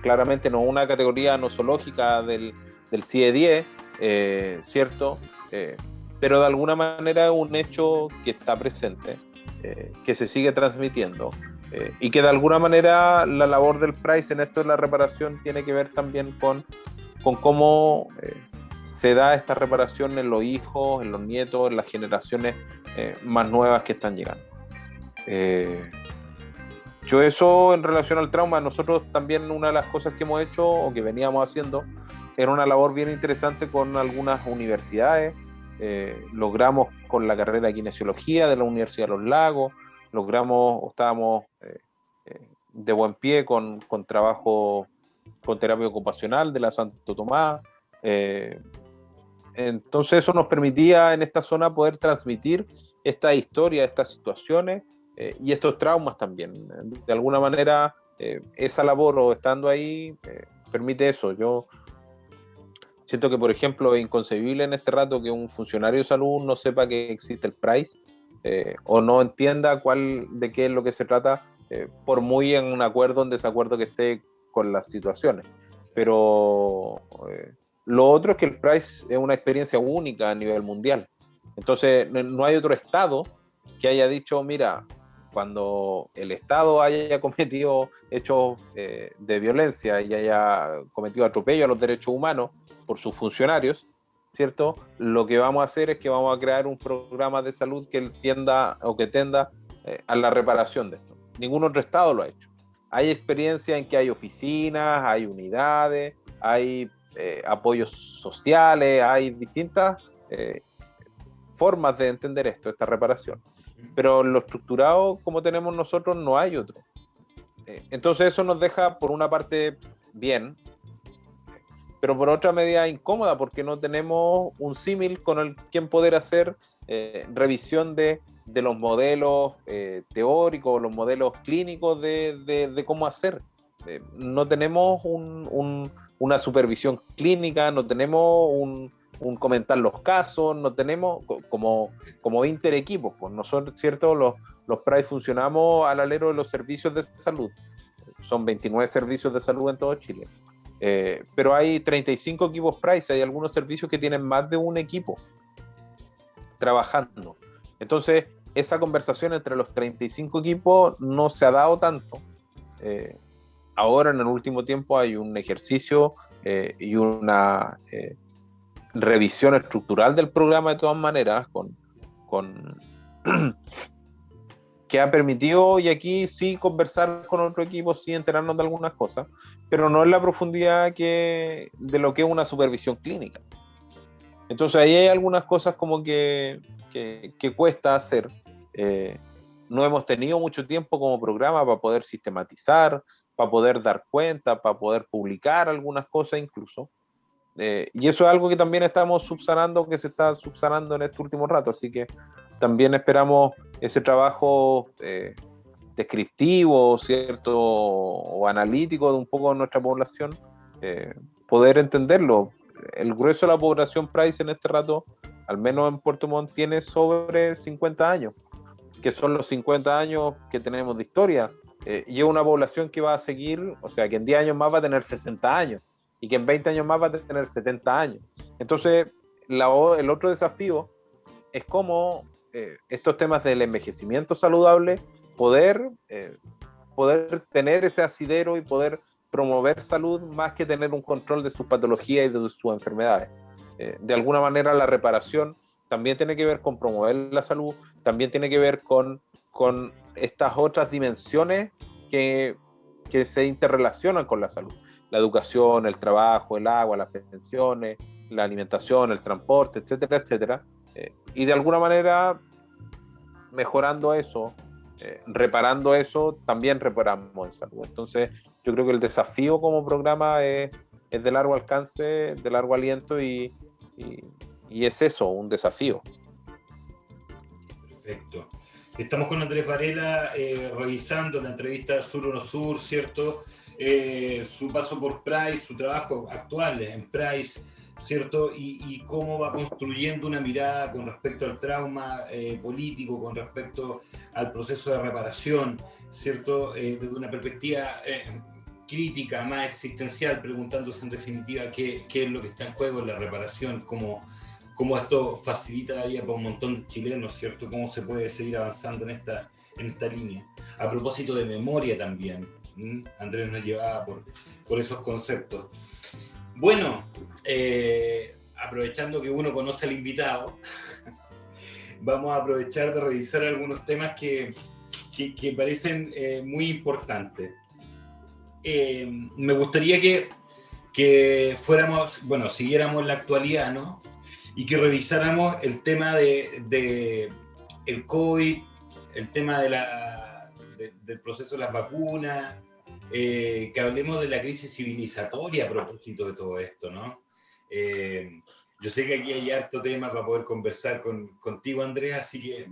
claramente no es una categoría nosológica del CIE-10, ¿cierto? Pero de alguna manera es un hecho que está presente, que se sigue transmitiendo, y que de alguna manera la labor del PRAIS en esto de la reparación tiene que ver también con cómo se da esta reparación en los hijos, en los nietos, en las generaciones más nuevas que están llegando. Yo eso en relación al trauma, nosotros también una de las cosas que hemos hecho o que veníamos haciendo era una labor bien interesante con algunas universidades. Logramos con la carrera de kinesiología de la Universidad de los Lagos, estábamos de buen pie con trabajo con terapia ocupacional de la Santo Tomás. Entonces eso nos permitía en esta zona poder transmitir esta historia, estas situaciones y estos traumas también. De alguna manera esa labor o estando ahí permite eso. Yo siento que, por ejemplo, es inconcebible en este rato que un funcionario de salud no sepa que existe el PRAIS o no entienda de qué es lo que se trata, por muy en un acuerdo o en desacuerdo que esté con las situaciones. Pero lo otro es que el PRAIS es una experiencia única a nivel mundial. Entonces, no hay otro Estado que haya dicho, mira, cuando el Estado haya cometido hechos de violencia y haya cometido atropello a los derechos humanos por sus funcionarios, ¿cierto? Lo que vamos a hacer es que vamos a crear un programa de salud que tienda o que tenda a la reparación de esto. Ningún otro Estado lo ha hecho. Hay experiencia en que hay oficinas, hay unidades, hay apoyos sociales, hay distintas formas de entender esto, esta reparación. Pero lo estructurado como tenemos nosotros no hay otro. Entonces eso nos deja por una parte bien, pero por otra medida incómoda porque no tenemos un símil con el quien poder hacer revisión de los modelos teóricos, los modelos clínicos de cómo hacer. No tenemos una supervisión clínica, no tenemos un comentar los casos, no tenemos como interequipos, pues nosotros, ¿cierto? Los PRAIS funcionamos al alero de los servicios de salud. Son 29 servicios de salud en todo Chile. Pero hay 35 equipos PRAIS, hay algunos servicios que tienen más de un equipo trabajando. Entonces, esa conversación entre los 35 equipos no se ha dado tanto. Ahora, en el último tiempo, hay un ejercicio y una revisión estructural del programa de todas maneras, que ha permitido, y aquí sí conversar con otro equipo, sí enterarnos de algunas cosas, pero no en la profundidad de lo que es una supervisión clínica. Entonces ahí hay algunas cosas como que cuesta hacer. No hemos tenido mucho tiempo como programa para poder sistematizar, para poder dar cuenta, para poder publicar algunas cosas incluso. Y eso es algo que también estamos subsanando, que se está subsanando en este último rato, así que también esperamos ese trabajo descriptivo, ¿cierto? O analítico de un poco de nuestra población, poder entenderlo. El grueso de la población PRAIS en este rato, al menos en Puerto Montt, tiene sobre 50 años, que son los 50 años que tenemos de historia, y es una población que va a seguir, o sea, que en 10 años más va a tener 60 años, y que en 20 años más va a tener 70 años. Entonces, el otro desafío es cómo estos temas del envejecimiento saludable, poder tener ese asidero y poder promover salud más que tener un control de sus patologías y de sus enfermedades. De alguna manera la reparación también tiene que ver con promover la salud, también tiene que ver con estas otras dimensiones que se interrelacionan con la salud. La educación, el trabajo, el agua, las pensiones, la alimentación, el transporte, etcétera, etcétera. Y de alguna manera, mejorando eso, reparando eso, también reparamos en salud. Entonces, yo creo que el desafío como programa es de largo alcance, de largo aliento y es eso, un desafío. Perfecto. Estamos con Andrés Varela revisando la entrevista Sur o No Sur, ¿cierto? Su paso por Price, su trabajo actual en Price, ¿cierto? Y cómo va construyendo una mirada con respecto al trauma político, con respecto al proceso de reparación, ¿cierto? Desde una perspectiva crítica, más existencial, preguntándose en definitiva qué es lo que está en juego en la reparación, cómo esto facilita la vida para un montón de chilenos, ¿cierto? Cómo se puede seguir avanzando en esta línea. A propósito de memoria también, Andrés nos llevaba por esos conceptos. Bueno, aprovechando que uno conoce al invitado, vamos a aprovechar de revisar algunos temas que parecen muy importantes. Me gustaría que fuéramos, bueno, siguiéramos la actualidad, ¿no? Y que revisáramos el tema de el COVID, el tema del proceso de las vacunas, que hablemos de la crisis civilizatoria a propósito de todo esto, ¿no? Yo sé que aquí hay harto tema para poder conversar contigo, Andrea, así que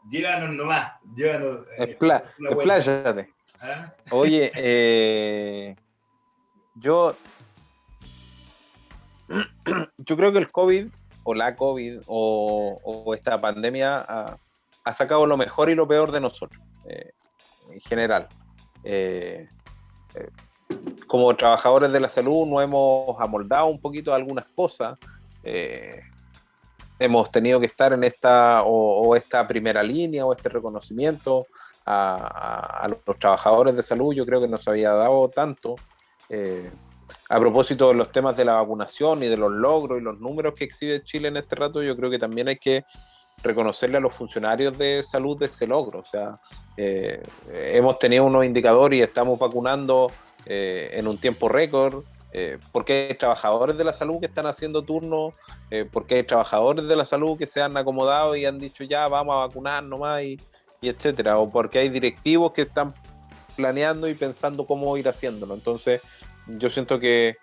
llévanos nomás, llévanos. Expláyate. ¿Ah? Oye, yo creo que el COVID o la COVID o esta pandemia ha sacado lo mejor y lo peor de nosotros, en general. Como trabajadores de la salud nos hemos amoldado un poquito a algunas cosas. Hemos tenido que estar en esta primera línea o este reconocimiento a los trabajadores de salud. Yo creo que no se había dado tanto. A propósito de los temas de la vacunación y de los logros y los números que exhibe Chile en este rato, yo creo que también hay que reconocerle a los funcionarios de salud de ese logro. O sea, hemos tenido unos indicadores y estamos vacunando en un tiempo récord, porque hay trabajadores de la salud que están haciendo turnos, porque hay trabajadores de la salud que se han acomodado y han dicho ya vamos a vacunar nomás y etcétera, o porque hay directivos que están planeando y pensando cómo ir haciéndolo. Entonces yo siento que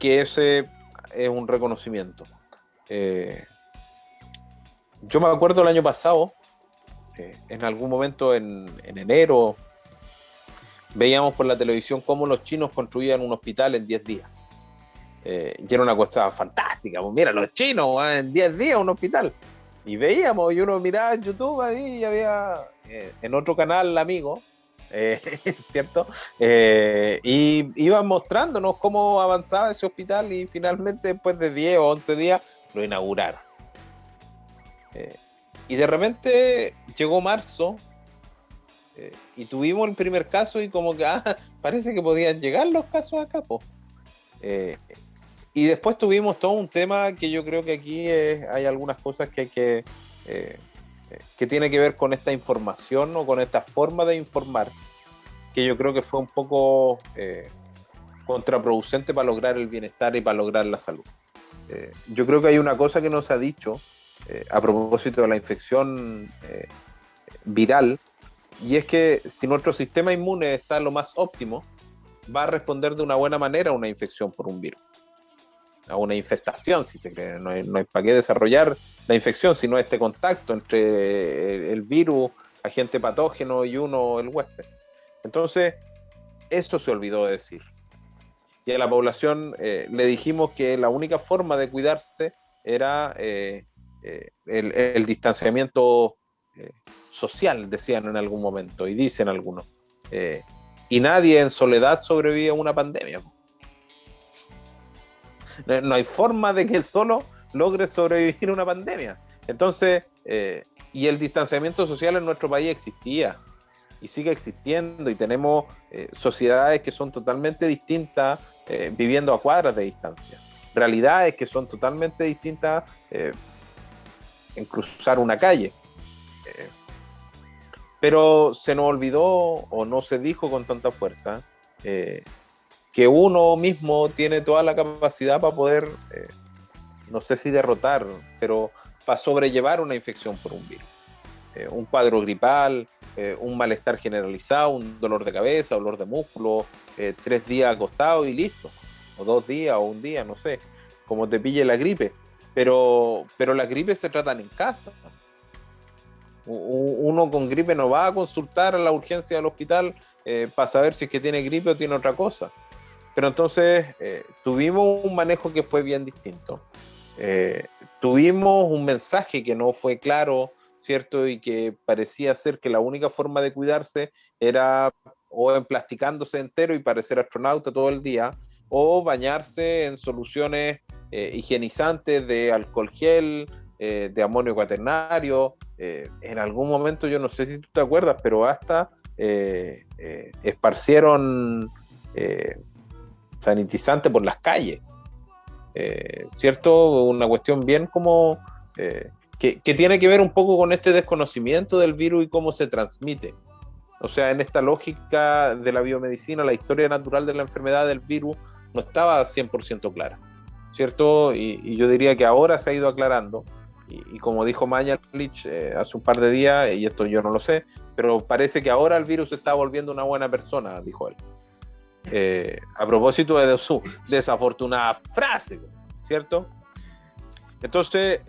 ese es un reconocimiento. Yo me acuerdo el año pasado, en algún momento en enero, veíamos por la televisión cómo los chinos construían un hospital en 10 días. Y era una cosa fantástica. Pues mira, los chinos, en 10 días un hospital. Y veíamos, y uno miraba en YouTube ahí y había en otro canal amigo, ¿cierto? Y iban mostrándonos cómo avanzaba ese hospital y finalmente después de 10 o 11 días lo inauguraron. Y de repente llegó marzo y tuvimos el primer caso y como que parece que podían llegar los casos acá, po. Y después tuvimos todo un tema que yo creo que aquí hay algunas cosas que tiene que ver con esta información o con esta forma de informar, que yo creo que fue un poco contraproducente para lograr el bienestar y para lograr la salud. Yo creo que hay una cosa que no se ha dicho a propósito de la infección viral, y es que si nuestro sistema inmune está lo más óptimo, va a responder de una buena manera a una infección por un virus, a una infestación, si se cree. No hay para qué desarrollar la infección, sino este contacto entre el virus, agente patógeno, y uno, el huésped. Entonces, eso se olvidó de decir. Y a la población le dijimos que la única forma de cuidarse era el distanciamiento social, decían en algún momento, y dicen algunos. Y nadie en soledad sobrevive a una pandemia. No hay forma de que solo logre sobrevivir a una pandemia. Entonces, y el distanciamiento social en nuestro país existía y sigue existiendo, y tenemos sociedades que son totalmente distintas, viviendo a cuadras de distancia, realidades que son totalmente distintas en cruzar una calle. Pero se nos olvidó o no se dijo con tanta fuerza que uno mismo tiene toda la capacidad para poder, no sé si derrotar, pero para sobrellevar una infección por un virus. Un cuadro gripal, un malestar generalizado, un dolor de cabeza, dolor de músculo, 3 días acostado y listo. O 2 días o un día, no sé, como te pille la gripe. Pero las gripes se tratan en casa. Uno con gripe no va a consultar a la urgencia del hospital para saber si es que tiene gripe o tiene otra cosa. Pero entonces tuvimos un manejo que fue bien distinto. Tuvimos un mensaje que no fue claro, ¿cierto? Y que parecía ser que la única forma de cuidarse era o emplasticándose entero y parecer astronauta todo el día, o bañarse en soluciones higienizantes de alcohol gel, de amonio cuaternario. En algún momento, yo no sé si tú te acuerdas, pero hasta esparcieron sanitizante por las calles, ¿cierto? Una cuestión bien como que tiene que ver un poco con este desconocimiento del virus y cómo se transmite. O sea, en esta lógica de la biomedicina, la historia natural de la enfermedad del virus no estaba 100% clara, ¿cierto? Y yo diría que ahora se ha ido aclarando. Y como dijo Mañalich hace un par de días, y esto yo no lo sé, pero parece que ahora el virus se está volviendo una buena persona, dijo él. A propósito de su desafortunada frase, ¿cierto? Entonces,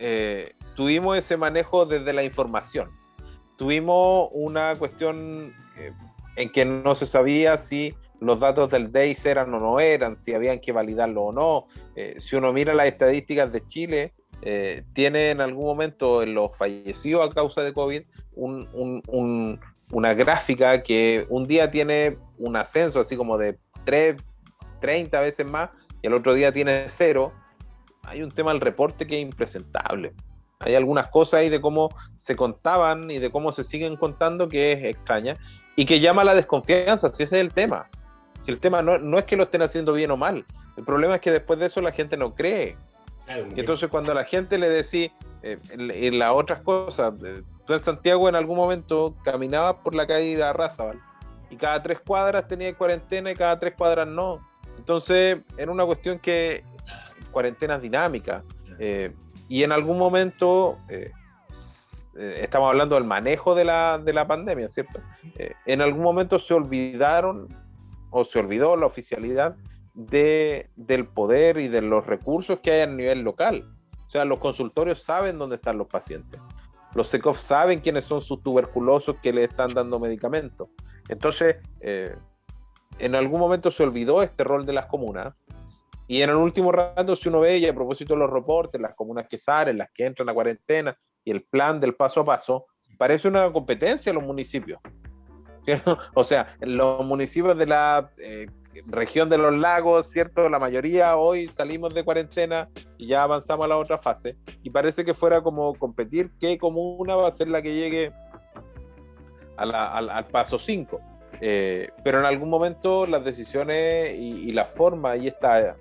tuvimos ese manejo desde la información. Tuvimos una cuestión en que no se sabía si los datos del DEIS eran o no eran, si habían que validarlo o no. Si uno mira las estadísticas de Chile, tiene en algún momento en los fallecidos a causa de COVID una gráfica que un día tiene un ascenso así como de 30 veces más y el otro día tiene 0. Hay un tema del reporte que es impresentable. Hay algunas cosas ahí de cómo se contaban y de cómo se siguen contando que es extraña y que llama a la desconfianza, si ese es el tema. Si el tema no es que lo estén haciendo bien o mal, el problema es que después de eso la gente no cree. Claro, y entonces cuando a la gente le decís las otras cosas, tú en Santiago en algún momento caminabas por la calle de Arrázabal y cada 3 cuadras tenías cuarentena y cada 3 cuadras no. Entonces era una cuestión que cuarentenas dinámicas y en algún momento estamos hablando del manejo de la pandemia, ¿cierto? En algún momento se olvidaron o se olvidó la oficialidad del poder y de los recursos que hay a nivel local. O sea, los consultorios saben dónde están los pacientes. Los SECOF saben quiénes son sus tuberculosos que le están dando medicamentos. Entonces, en algún momento se olvidó este rol de las comunas. Y en el último rato, si uno ve, y a propósito de los reportes, las comunas que salen, las que entran a cuarentena, y el plan del paso a paso, parece una competencia a los municipios. ¿Cierto? O sea, los municipios de la región de los lagos, ¿cierto? La mayoría hoy salimos de cuarentena y ya avanzamos a la otra fase. Y parece que fuera como competir qué comuna va a ser la que llegue al paso 5. Pero en algún momento las decisiones y la forma y este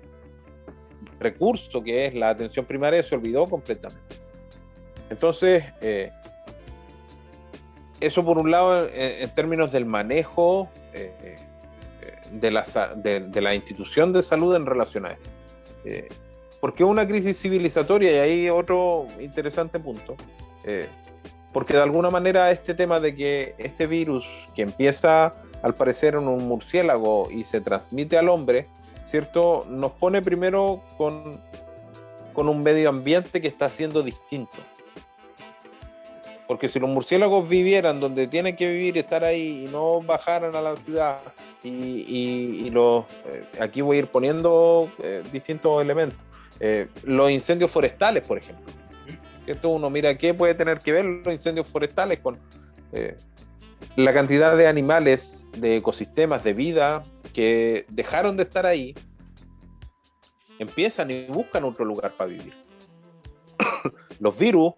recurso que es la atención primaria se olvidó completamente. Entonces, eso por un lado en términos del manejo de la institución de salud en relación a esto. Porque es una crisis civilizatoria y ahí otro interesante punto. Porque de alguna manera este tema de que este virus que empieza al parecer en un murciélago y se transmite al hombre, ¿cierto? Nos pone primero con un medio ambiente que está siendo distinto. Porque si los murciélagos vivieran donde tienen que vivir y estar ahí y no bajaran a la ciudad aquí voy a ir poniendo distintos elementos. Los incendios forestales, por ejemplo. ¿Cierto? Uno mira qué puede tener que ver los incendios forestales con la cantidad de animales, de ecosistemas, de vida que dejaron de estar ahí, empiezan y buscan otro lugar para vivir. Los virus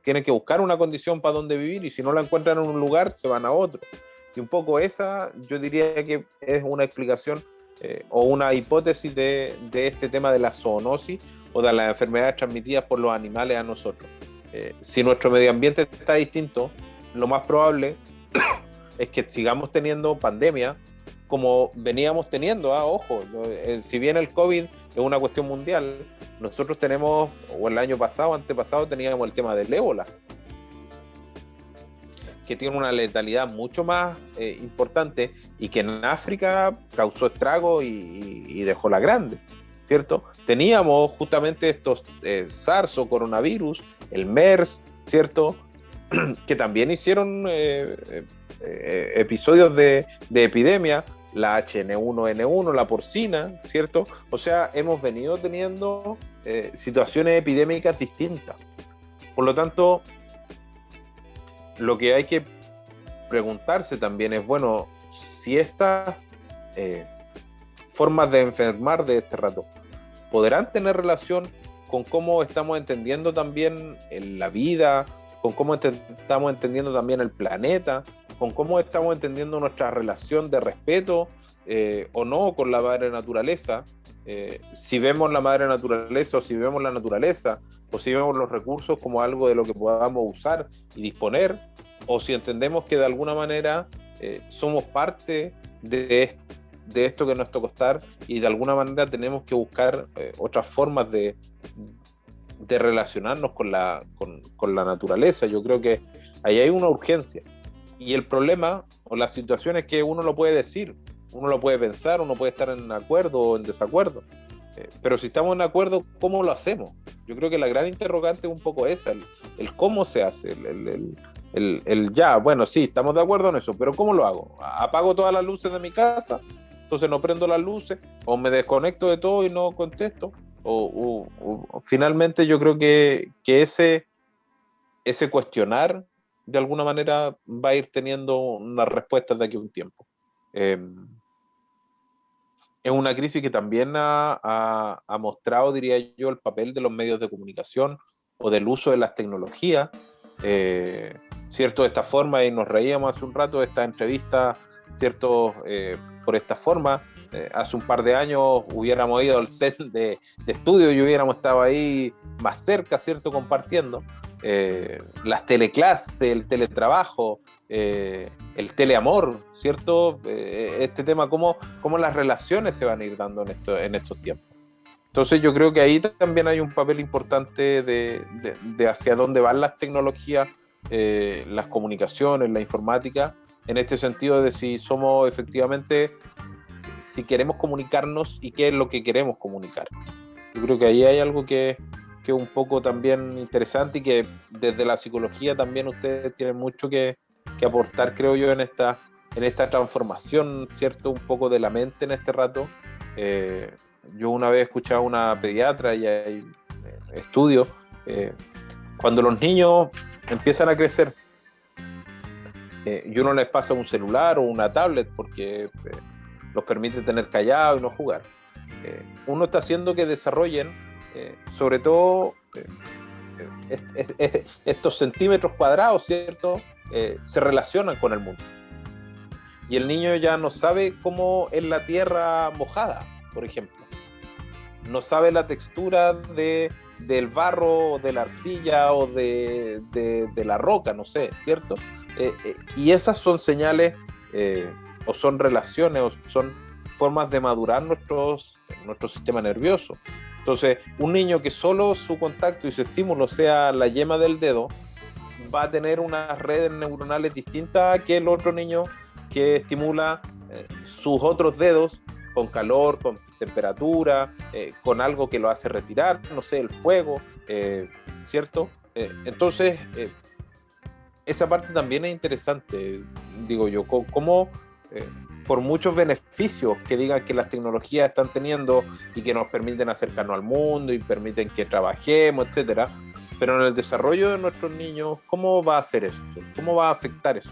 tienen que buscar una condición para donde vivir, y si no la encuentran en un lugar, se van a otro. Y un poco esa, yo diría que es una explicación o una hipótesis de este tema de la zoonosis o de las enfermedades transmitidas por los animales a nosotros. Si nuestro medio ambiente está distinto, lo más probable es que sigamos teniendo pandemia como veníamos teniendo. Ojo, si bien el COVID es una cuestión mundial, nosotros tenemos, o el año pasado, antepasado, teníamos el tema del ébola, que tiene una letalidad mucho más importante, y que en África causó estragos y dejó la grande, ¿cierto? Teníamos justamente estos SARS o coronavirus, el MERS, ¿cierto? Que también hicieron episodios de epidemia, la H1N1, la porcina, ¿cierto? O sea, hemos venido teniendo situaciones epidémicas distintas. Por lo tanto, lo que hay que preguntarse también es, bueno, si estas formas de enfermar de este rato podrán tener relación con cómo estamos entendiendo también la vida, con cómo estamos entendiendo también el planeta, con cómo estamos entendiendo nuestra relación de respeto o no con la madre naturaleza. Si vemos la madre naturaleza, o si vemos la naturaleza, o si vemos los recursos como algo de lo que podamos usar y disponer, o si entendemos que de alguna manera somos parte de esto que nos toca estar, y de alguna manera tenemos que buscar otras formas de relacionarnos con la naturaleza. Yo creo que ahí hay una urgencia, y el problema o la situación es que uno lo puede decir, uno lo puede pensar, uno puede estar en acuerdo o en desacuerdo, pero si estamos en acuerdo, ¿cómo lo hacemos? Yo creo que la gran interrogante es un poco esa, el cómo se hace, el ya, bueno, sí, estamos de acuerdo en eso, pero ¿cómo lo hago? ¿Apago todas las luces de mi casa, entonces no prendo las luces, o me desconecto de todo y no contesto? O finalmente yo creo que ese cuestionar de alguna manera va a ir teniendo unas respuestas de aquí a un tiempo. Es una crisis que también ha mostrado, diría yo, el papel de los medios de comunicación o del uso de las tecnologías, ¿cierto? De esta forma, y nos reíamos hace un rato de esta entrevista, ¿cierto? Por esta forma. Hace un par de años hubiéramos ido al set de estudio y hubiéramos estado ahí más cerca, ¿cierto? Compartiendo. Las teleclases, el teletrabajo, el teleamor, ¿cierto? Este tema, cómo las relaciones se van a ir dando en estos tiempos. Entonces yo creo que ahí también hay un papel importante de hacia dónde van las tecnologías, las comunicaciones, la informática, en este sentido de si somos efectivamente, si queremos comunicarnos y qué es lo que queremos comunicar. Yo creo que ahí hay algo que es un poco también interesante, y que desde la psicología también ustedes tienen mucho que aportar, creo yo, en esta transformación, ¿cierto? Un poco de la mente en este rato. Yo una vez escuchaba a una pediatra, y hay estudios, cuando los niños empiezan a crecer y uno les pasa un celular o una tablet porque los permite tener callados y no jugar, uno está haciendo que desarrollen sobre todo estos centímetros cuadrados, ¿cierto? Se relacionan con el mundo, y el niño ya no sabe cómo es la tierra mojada, por ejemplo, no sabe la textura del barro, de la arcilla o de la roca, no sé, ¿cierto? Y esas son señales o son relaciones o son formas de madurar nuestro sistema nervioso. Entonces, un niño que solo su contacto y su estímulo sea la yema del dedo, va a tener unas redes neuronales distintas que el otro niño que estimula sus otros dedos con calor, con temperatura, con algo que lo hace retirar, no sé, el fuego, ¿cierto? Entonces, esa parte también es interesante, digo yo, cómo por muchos beneficios que digan que las tecnologías están teniendo y que nos permiten acercarnos al mundo y permiten que trabajemos, etcétera, pero en el desarrollo de nuestros niños, ¿cómo va a ser eso? ¿Cómo va a afectar eso?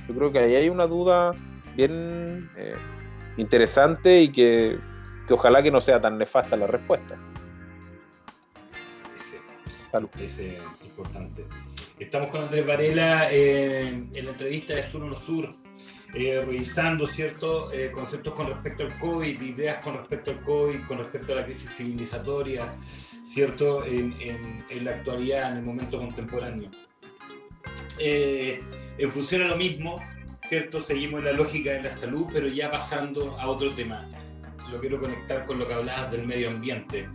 Yo creo que ahí hay una duda bien interesante, y que ojalá que no sea tan nefasta la respuesta. Ese importante. Estamos con Andrés Varela en la entrevista de Sur o No Sur, revisando, ¿cierto?, conceptos con respecto al COVID, ideas con respecto al COVID, con respecto a la crisis civilizatoria, ¿cierto?, en la actualidad, en el momento contemporáneo. En función a lo mismo, ¿cierto?, seguimos en la lógica de la salud, pero ya pasando a otro tema. Lo quiero conectar con lo que hablabas del medio ambiente,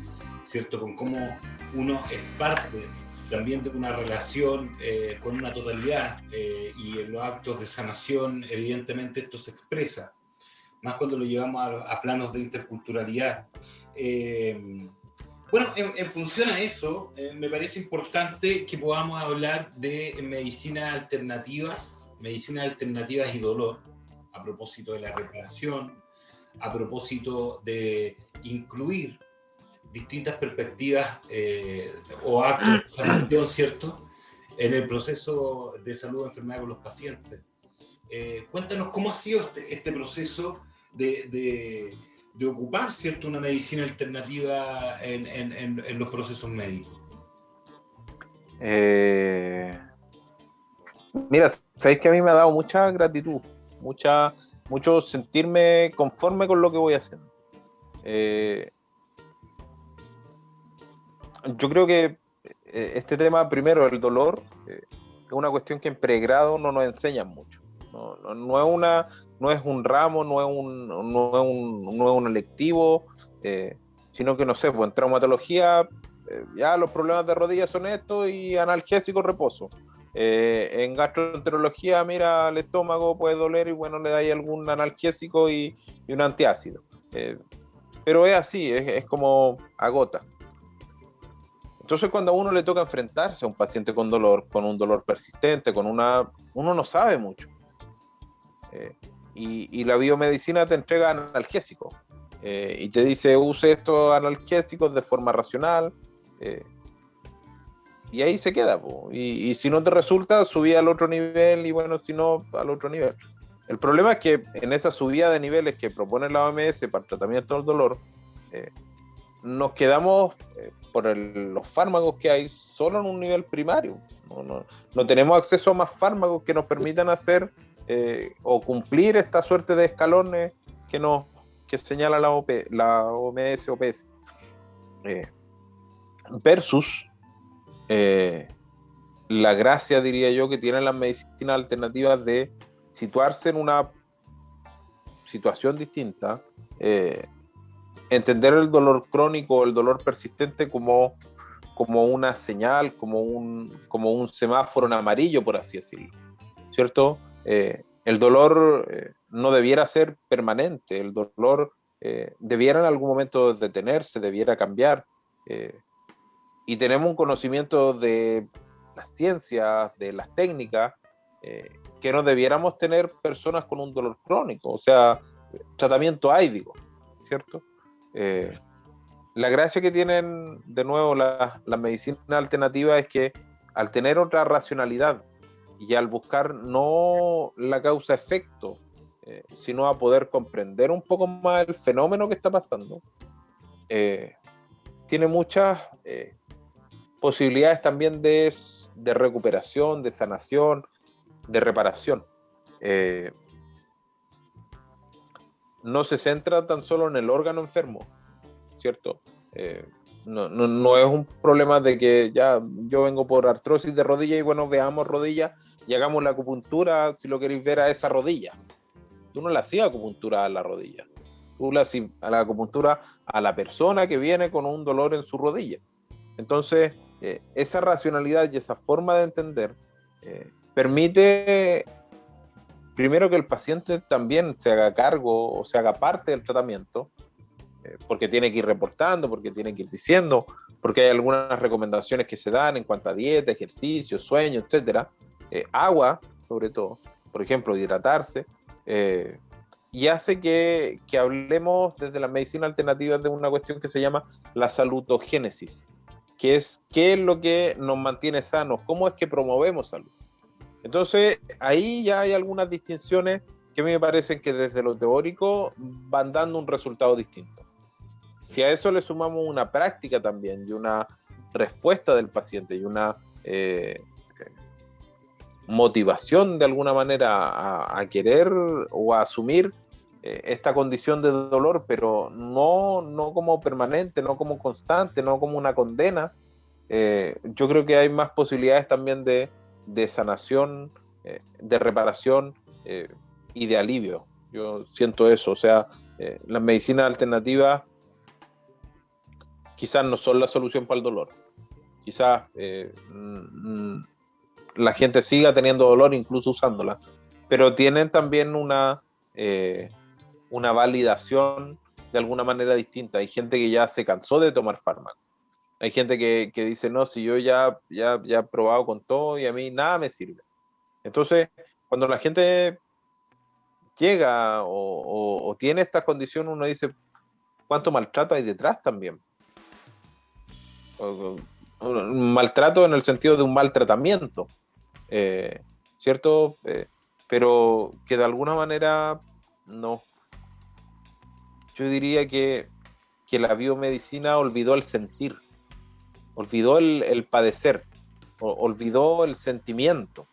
¿cierto?, con cómo uno es parte también de una relación con una totalidad, y en los actos de sanación evidentemente esto se expresa, más cuando lo llevamos a planos de interculturalidad. Bueno, en función a eso, me parece importante que podamos hablar de medicinas alternativas y dolor, a propósito de la reparación, a propósito de incluir distintas perspectivas o actos de sanación, ¿cierto?, en el proceso de salud o enfermedad con los pacientes. Cuéntanos cómo ha sido este proceso de ocupar, ¿cierto?, una medicina alternativa en los procesos médicos. Mira, sabéis que a mí me ha dado mucha gratitud, mucho sentirme conforme con lo que voy haciendo. Yo creo que este tema, primero, el dolor, es una cuestión que en pregrado no nos enseñan mucho. No es un ramo, no es un electivo, sino que, no sé, pues en traumatología ya los problemas de rodillas son estos y analgésico, reposo. En gastroenterología, mira, el estómago puede doler y bueno, le dais algún analgésico y un antiácido. Pero es así, es como agota. Entonces, cuando a uno le toca enfrentarse a un paciente con dolor, con un dolor persistente, uno no sabe mucho. Y la biomedicina te entrega analgésicos y te dice, use estos analgésicos de forma racional, y ahí se queda. Y si no te resulta, subí al otro nivel y bueno, si no, al otro nivel. El problema es que en esa subida de niveles que propone la OMS para el tratamiento del dolor, nos quedamos por los fármacos que hay solo en un nivel primario. No tenemos acceso a más fármacos que nos permitan hacer o cumplir esta suerte de escalones que señala la OMS OPS. Versus la gracia, diría yo, que tienen las medicinas alternativas de situarse en una situación distinta, entender el dolor crónico, el dolor persistente como una señal, como un semáforo en amarillo, por así decirlo, ¿cierto? El dolor no debiera ser permanente, el dolor debiera en algún momento detenerse, debiera cambiar, y tenemos un conocimiento de las ciencias, de las técnicas, que no debiéramos tener personas con un dolor crónico, o sea, tratamiento hay, digo, ¿cierto? La gracia que tienen de nuevo las medicinas alternativas es que al tener otra racionalidad y al buscar no la causa-efecto, sino a poder comprender un poco más el fenómeno que está pasando, tiene muchas posibilidades también de recuperación, de sanación, de reparación. No se centra tan solo en el órgano enfermo, ¿cierto? No es un problema de que ya yo vengo por artrosis de rodilla y bueno, veamos rodilla y hagamos la acupuntura, si lo queréis ver, a esa rodilla. Tú no le hacías acupuntura a la rodilla, tú le hacías a la acupuntura a la persona que viene con un dolor en su rodilla. Entonces, esa racionalidad y esa forma de entender permite primero que el paciente también se haga cargo o se haga parte del tratamiento, porque tiene que ir reportando, porque tiene que ir diciendo, porque hay algunas recomendaciones que se dan en cuanto a dieta, ejercicio, sueño, etcétera, agua sobre todo, por ejemplo, hidratarse, y hace que hablemos desde la medicina alternativa de una cuestión que se llama la salutogénesis, que es qué es lo que nos mantiene sanos, cómo es que promovemos salud. Entonces, ahí ya hay algunas distinciones que a mí me parecen que desde lo teórico van dando un resultado distinto. Si a eso le sumamos una práctica también y una respuesta del paciente y una motivación de alguna manera a querer o a asumir esta condición de dolor, pero no como permanente, no como constante, no como una condena. Yo creo que hay más posibilidades también de sanación, de reparación y de alivio. Yo siento eso, o sea, las medicinas alternativas quizás no son la solución para el dolor. Quizás la gente siga teniendo dolor incluso usándola, pero tienen también una validación de alguna manera distinta. Hay gente que ya se cansó de tomar fármacos. Hay gente que dice, no, si yo ya he probado con todo y a mí nada me sirve. Entonces, cuando la gente llega o tiene esta condición, uno dice, ¿cuánto maltrato hay detrás también? Un maltrato en el sentido de un maltratamiento, eh, ¿cierto? Pero que de alguna manera no. Yo diría que la biomedicina olvidó el sentir, olvidó el padecer, olvidó el sentimiento.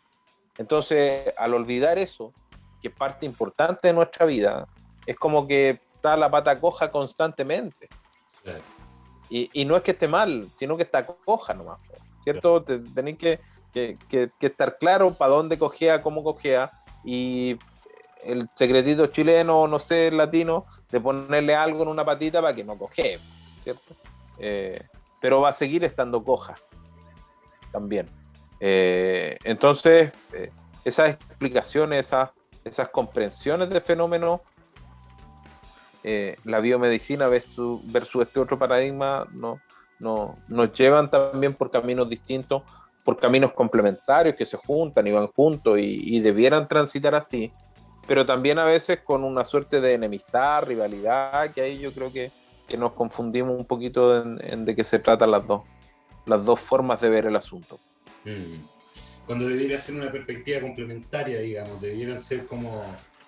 Entonces, al olvidar eso, que es parte importante de nuestra vida, es como que está la pata coja constantemente. Claro, Y no es que esté mal, sino que está coja nomás, claro. ¿cierto? Tenéis que estar claro para dónde cojea, cómo cojea, y el secretito chileno, no sé, latino, de ponerle algo en una patita para que no cojee, ¿cierto? Eh, pero va a seguir estando coja también. Entonces, esas explicaciones, esas comprensiones de fenómenos, la biomedicina versus este otro paradigma nos llevan también por caminos distintos, por caminos complementarios que se juntan y van juntos y debieran transitar así, pero también a veces con una suerte de enemistad, rivalidad, que ahí yo creo que nos confundimos un poquito en de qué se tratan las dos formas de ver el asunto. Mm. Cuando debiera ser una perspectiva complementaria, digamos, debieran ser como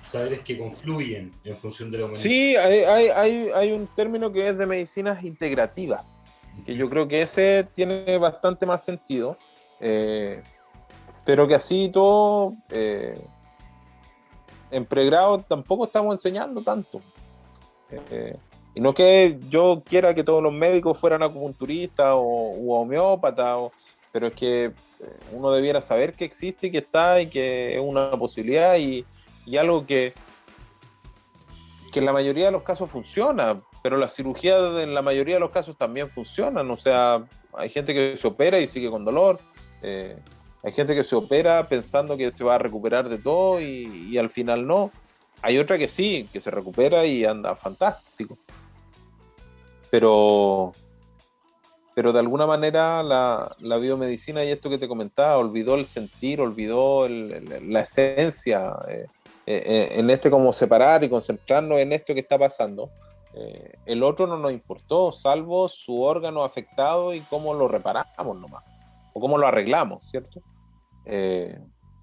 saberes que confluyen en función de la humanidad. Sí, hay un término que es de medicinas integrativas, que yo creo que ese tiene bastante más sentido, eh, pero que así todo, en pregrado tampoco estamos enseñando tanto. Eh, y no que yo quiera que todos los médicos fueran acupunturistas u homeópatas, pero es que uno debiera saber que existe y que está y que es una posibilidad y algo que en la mayoría de los casos funciona, pero las cirugías en la mayoría de los casos también funcionan. O sea, hay gente que se opera y sigue con dolor. eh, Hay gente que se opera pensando que se va a recuperar de todo y al final no. Hay otra que sí, que se recupera y anda fantástico. Pero, pero de alguna manera la biomedicina y esto que te comentaba, olvidó el sentir, olvidó la esencia, en este como separar y concentrarnos en esto que está pasando. El otro no nos importó, salvo su órgano afectado y cómo lo reparamos nomás, o cómo lo arreglamos, ¿cierto? Eh,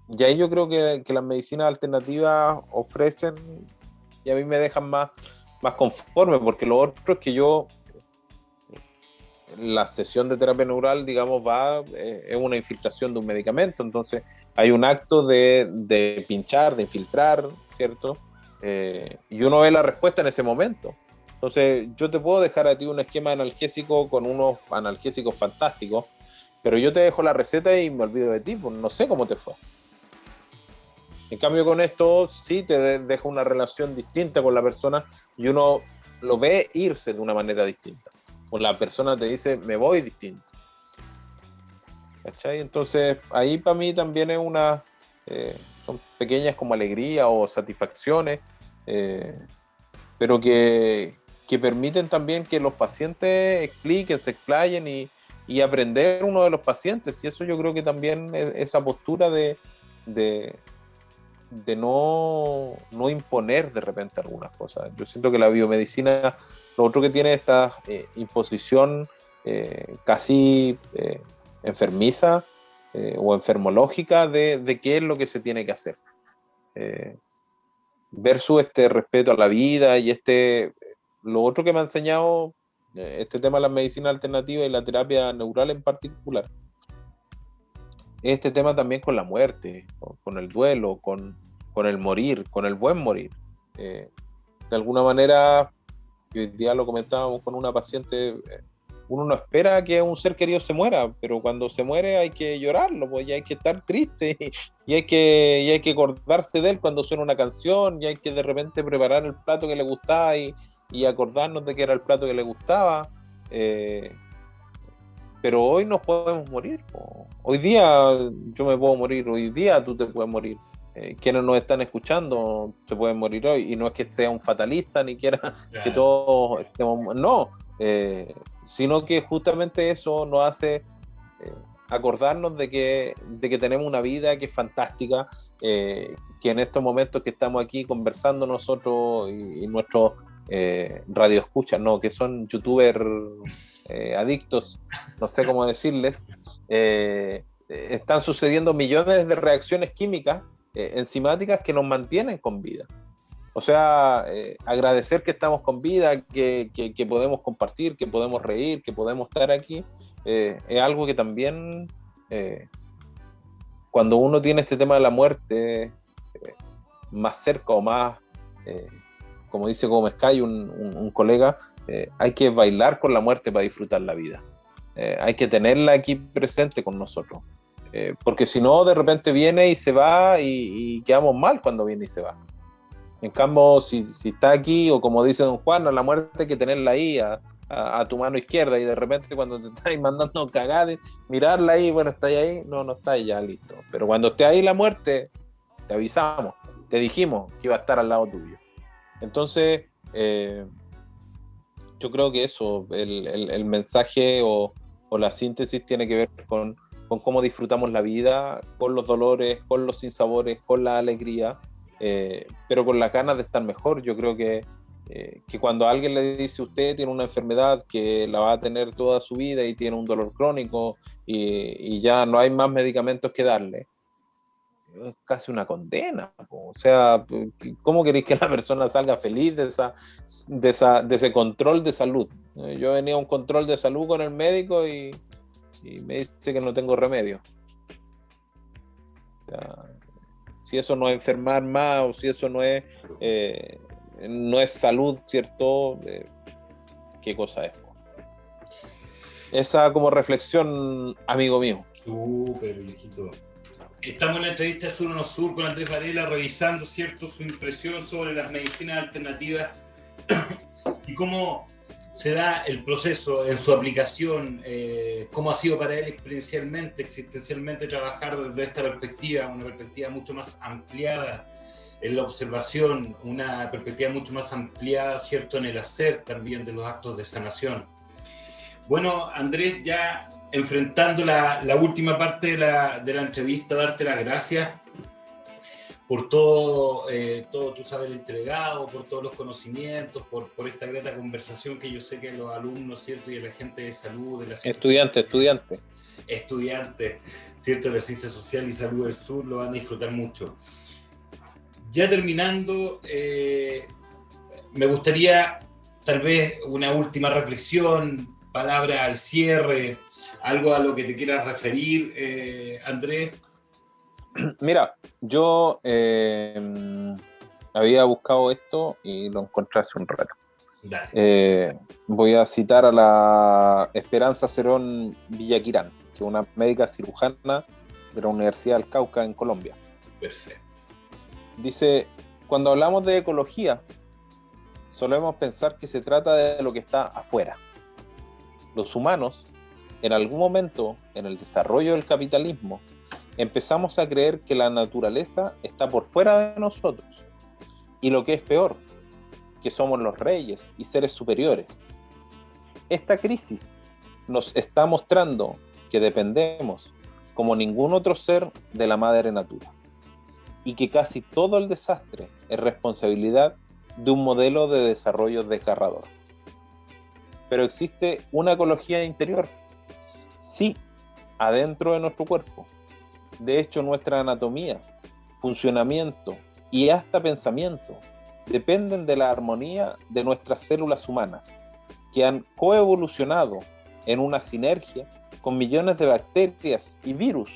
y ahí yo creo que las medicinas alternativas ofrecen y a mí me dejan más conforme, porque lo otro es que yo la sesión de terapia neural, digamos, es una infiltración de un medicamento, entonces hay un acto de pinchar, de infiltrar, ¿cierto? Y uno ve la respuesta en ese momento. Entonces, yo te puedo dejar a ti un esquema analgésico con unos analgésicos fantásticos, pero yo te dejo la receta y me olvido de ti, pues no sé cómo te fue. En cambio, con esto sí te deja una relación distinta con la persona y uno lo ve irse de una manera distinta. O la persona te dice, me voy distinto. ¿Cachai? Entonces, ahí para mí también son pequeñas como alegrías o satisfacciones, eh, pero que permiten también que los pacientes expliquen, se explayen y aprender uno de los pacientes. Y eso yo creo que también es esa postura de, de no imponer de repente algunas cosas. Yo siento que la biomedicina, lo otro que tiene esta imposición casi enfermiza o enfermológica de qué es lo que se tiene que hacer. Eh, Versus este respeto a la vida y lo otro que me ha enseñado este tema de la medicina alternativa y la terapia neural en particular, este tema también con la muerte, con el duelo, con el morir, con el buen morir. De alguna manera, y hoy día lo comentábamos con una paciente, uno no espera que un ser querido se muera, pero cuando se muere hay que llorarlo, pues, y hay que estar triste, y hay que acordarse de él cuando suena una canción, y hay que de repente preparar el plato que le gustaba y acordarnos de que era el plato que le gustaba. Pero hoy nos podemos morir. Hoy día yo me puedo morir, hoy día tú te puedes morir. Quienes nos están escuchando se pueden morir hoy, y no es que sea un fatalista ni quiera que todos estemos, no, sino que justamente eso nos hace acordarnos de que tenemos una vida que es fantástica, que en estos momentos que estamos aquí conversando nosotros y nuestros radio escuchas, no, que son youtubers adictos, no sé cómo decirles, están sucediendo millones de reacciones químicas enzimáticas que nos mantienen con vida. O sea, agradecer que estamos con vida, que podemos compartir, que podemos reír, que podemos estar aquí, es algo que también, cuando uno tiene este tema de la muerte más cerca o más, como dice Gómez Cay, un colega, hay que bailar con la muerte para disfrutar la vida. Hay que tenerla aquí presente con nosotros. Porque si no, de repente viene y se va y quedamos mal cuando viene y se va. En cambio, si está aquí, o como dice don Juan, la muerte hay que tenerla ahí a tu mano izquierda, y de repente cuando te estáis mandando cagadas, mirarla ahí, bueno, está ahí, no está ahí, ya listo. Pero cuando esté ahí la muerte, te avisamos, te dijimos que iba a estar al lado tuyo. Entonces, yo creo que eso, el mensaje o la síntesis tiene que ver con cómo disfrutamos la vida, con los dolores, con los sinsabores, con la alegría, pero con las ganas de estar mejor. Yo creo que cuando alguien le dice usted tiene una enfermedad que la va a tener toda su vida y tiene un dolor crónico y ya no hay más medicamentos que darle, es casi una condena. O sea, ¿cómo queréis que la persona salga feliz de ese control de salud? Yo venía a un control de salud con el médico y me dice que no tengo remedio. O sea, si eso no es enfermar más, o si eso no es salud, ¿cierto? ¿Qué cosa es? Esa como reflexión, amigo mío. Súper, viejito. Estamos en la entrevista Sur o No Sur con Andrés Varela, revisando, ¿cierto?, su impresión sobre las medicinas alternativas y cómo se da el proceso en su aplicación, cómo ha sido para él experiencialmente, existencialmente, trabajar desde esta perspectiva, una perspectiva mucho más ampliada en la observación, una perspectiva mucho más ampliada, ¿cierto?, en el hacer también de los actos de sanación. Bueno, Andrés, ya enfrentando la última parte de la entrevista, darte las gracias por todo tu saber entregado, por todos los conocimientos, por esta grata conversación que yo sé que los alumnos, ¿cierto?, y la gente de salud, de la ciencia estudiantes, ¿cierto?, de la ciencia social y salud del sur lo van a disfrutar mucho. Ya terminando, me gustaría tal vez una última reflexión, palabra al cierre, algo a lo que te quieras referir, Andrés. Mira, yo había buscado esto y lo encontré hace un rato. Voy a citar a la Esperanza Cerón Villaquirán, que es una médica cirujana de la Universidad del Cauca en Colombia. Perfecto. Dice, cuando hablamos de ecología, solemos pensar que se trata de lo que está afuera. Los humanos, en algún momento, en el desarrollo del capitalismo, empezamos a creer que la naturaleza está por fuera de nosotros. Y lo que es peor, que somos los reyes y seres superiores. Esta crisis nos está mostrando que dependemos, como ningún otro ser, de la madre natura. Y que casi todo el desastre es responsabilidad de un modelo de desarrollo desgarrador. Pero existe una ecología interior, sí, adentro de nuestro cuerpo. De hecho, nuestra anatomía, funcionamiento y hasta pensamiento dependen de la armonía de nuestras células humanas, que han coevolucionado en una sinergia con millones de bacterias y virus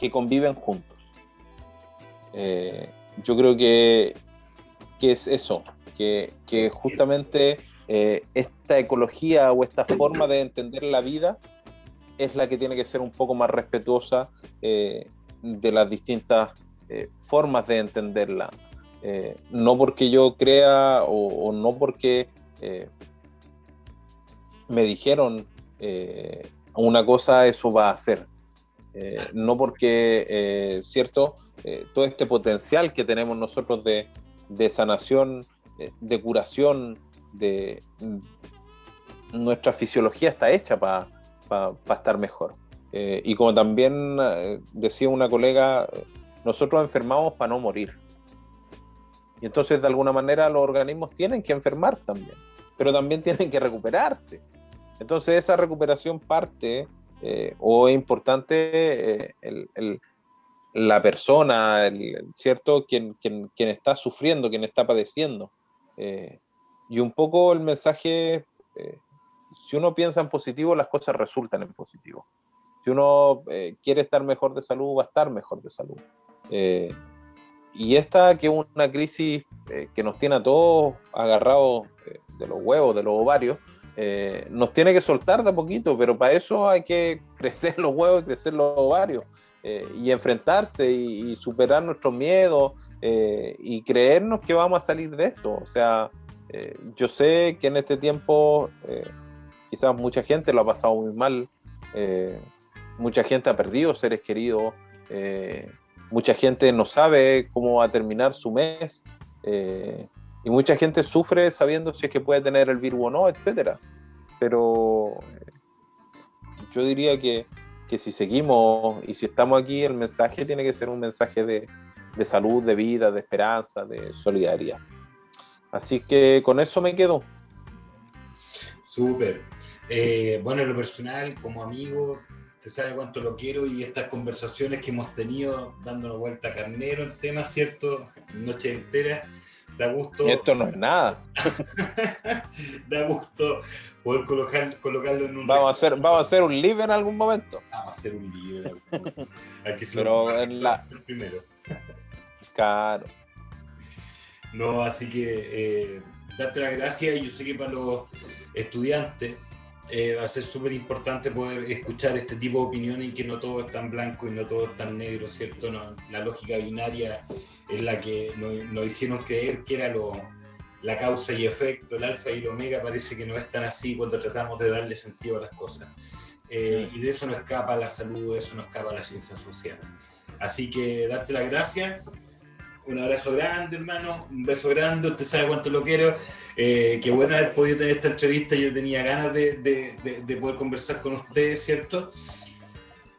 que conviven juntos. Yo creo que es eso, que justamente esta ecología o esta forma de entender la vida es la que tiene que ser un poco más respetuosa de las distintas formas de entenderla. No porque yo crea o no porque me dijeron una cosa, eso va a ser. No porque, ¿cierto? Todo este potencial que tenemos nosotros de sanación, de curación, nuestra fisiología está hecha para estar mejor. Y como también decía una colega, nosotros enfermamos para no morir. Y entonces de alguna manera los organismos tienen que enfermar también, pero también tienen que recuperarse. Entonces esa recuperación parte, o es importante la persona, ¿cierto? Quien está sufriendo, quien está padeciendo. Y un poco el mensaje, si uno piensa en positivo, las cosas resultan en positivo. Si uno quiere estar mejor de salud, va a estar mejor de salud. Y esta que es una crisis que nos tiene a todos agarrados de los huevos, de los ovarios, nos tiene que soltar de a poquito, pero para eso hay que crecer los huevos y crecer los ovarios, y enfrentarse y superar nuestros miedos, y creernos que vamos a salir de esto. O sea, yo sé que en este tiempo quizás mucha gente lo ha pasado muy mal, mucha gente ha perdido seres queridos, mucha gente no sabe cómo va a terminar su mes, y mucha gente sufre sabiendo si es que puede tener el virus o no, etcétera. Pero yo diría que si seguimos y si estamos aquí, el mensaje tiene que ser un mensaje de salud, de vida, de esperanza, de solidaridad. Así que con eso me quedo. Súper. Bueno, en lo personal, como amigo, te sabe cuánto lo quiero, y estas conversaciones que hemos tenido dándonos vuelta a carnero en temas, ¿cierto? Noches enteras, da gusto. Esto no es nada. Da gusto poder colocarlo en un... Vamos a hacer un live en algún momento. Vamos a hacer un live. Aquí se pero lo en la... primero. Claro. No, así que darte las gracias. Y yo sé que para los estudiantes va a ser súper importante poder escuchar este tipo de opiniones, y que no todo es tan blanco y no todo es tan negro, ¿cierto? No, la lógica binaria es la que nos hicieron creer que era la causa y efecto, el alfa y el omega. Parece que no es tan así cuando tratamos de darle sentido a las cosas. Y de eso no escapa la salud, de eso no escapa la ciencia social. Así que darte las gracias. Un abrazo grande, hermano, un beso grande. Usted sabe cuánto lo quiero. Qué bueno haber podido tener esta entrevista. Yo tenía ganas de poder conversar con ustedes, ¿cierto?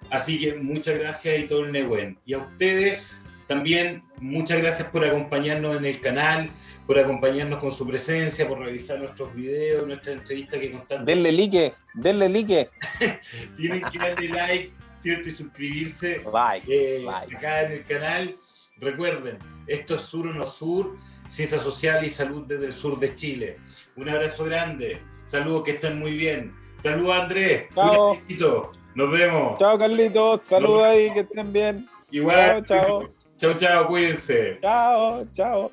Así que muchas gracias y todo el Nehuen. Y a ustedes también, muchas gracias por acompañarnos en el canal, por acompañarnos con su presencia, por revisar nuestros videos, nuestras entrevistas que constantemente... Denle like. Tienen que darle like, ¿cierto? Y suscribirse like. Acá en el canal. Recuerden, esto es Sur o No Sur, Ciencia Social y Salud desde el sur de Chile. Un abrazo grande, saludos, que estén muy bien. Saludos, Andrés. Chao. Nos vemos. Chao, Carlitos. Saludos ahí, que estén bien. Igual. Chao. Chao, cuídense. Chao.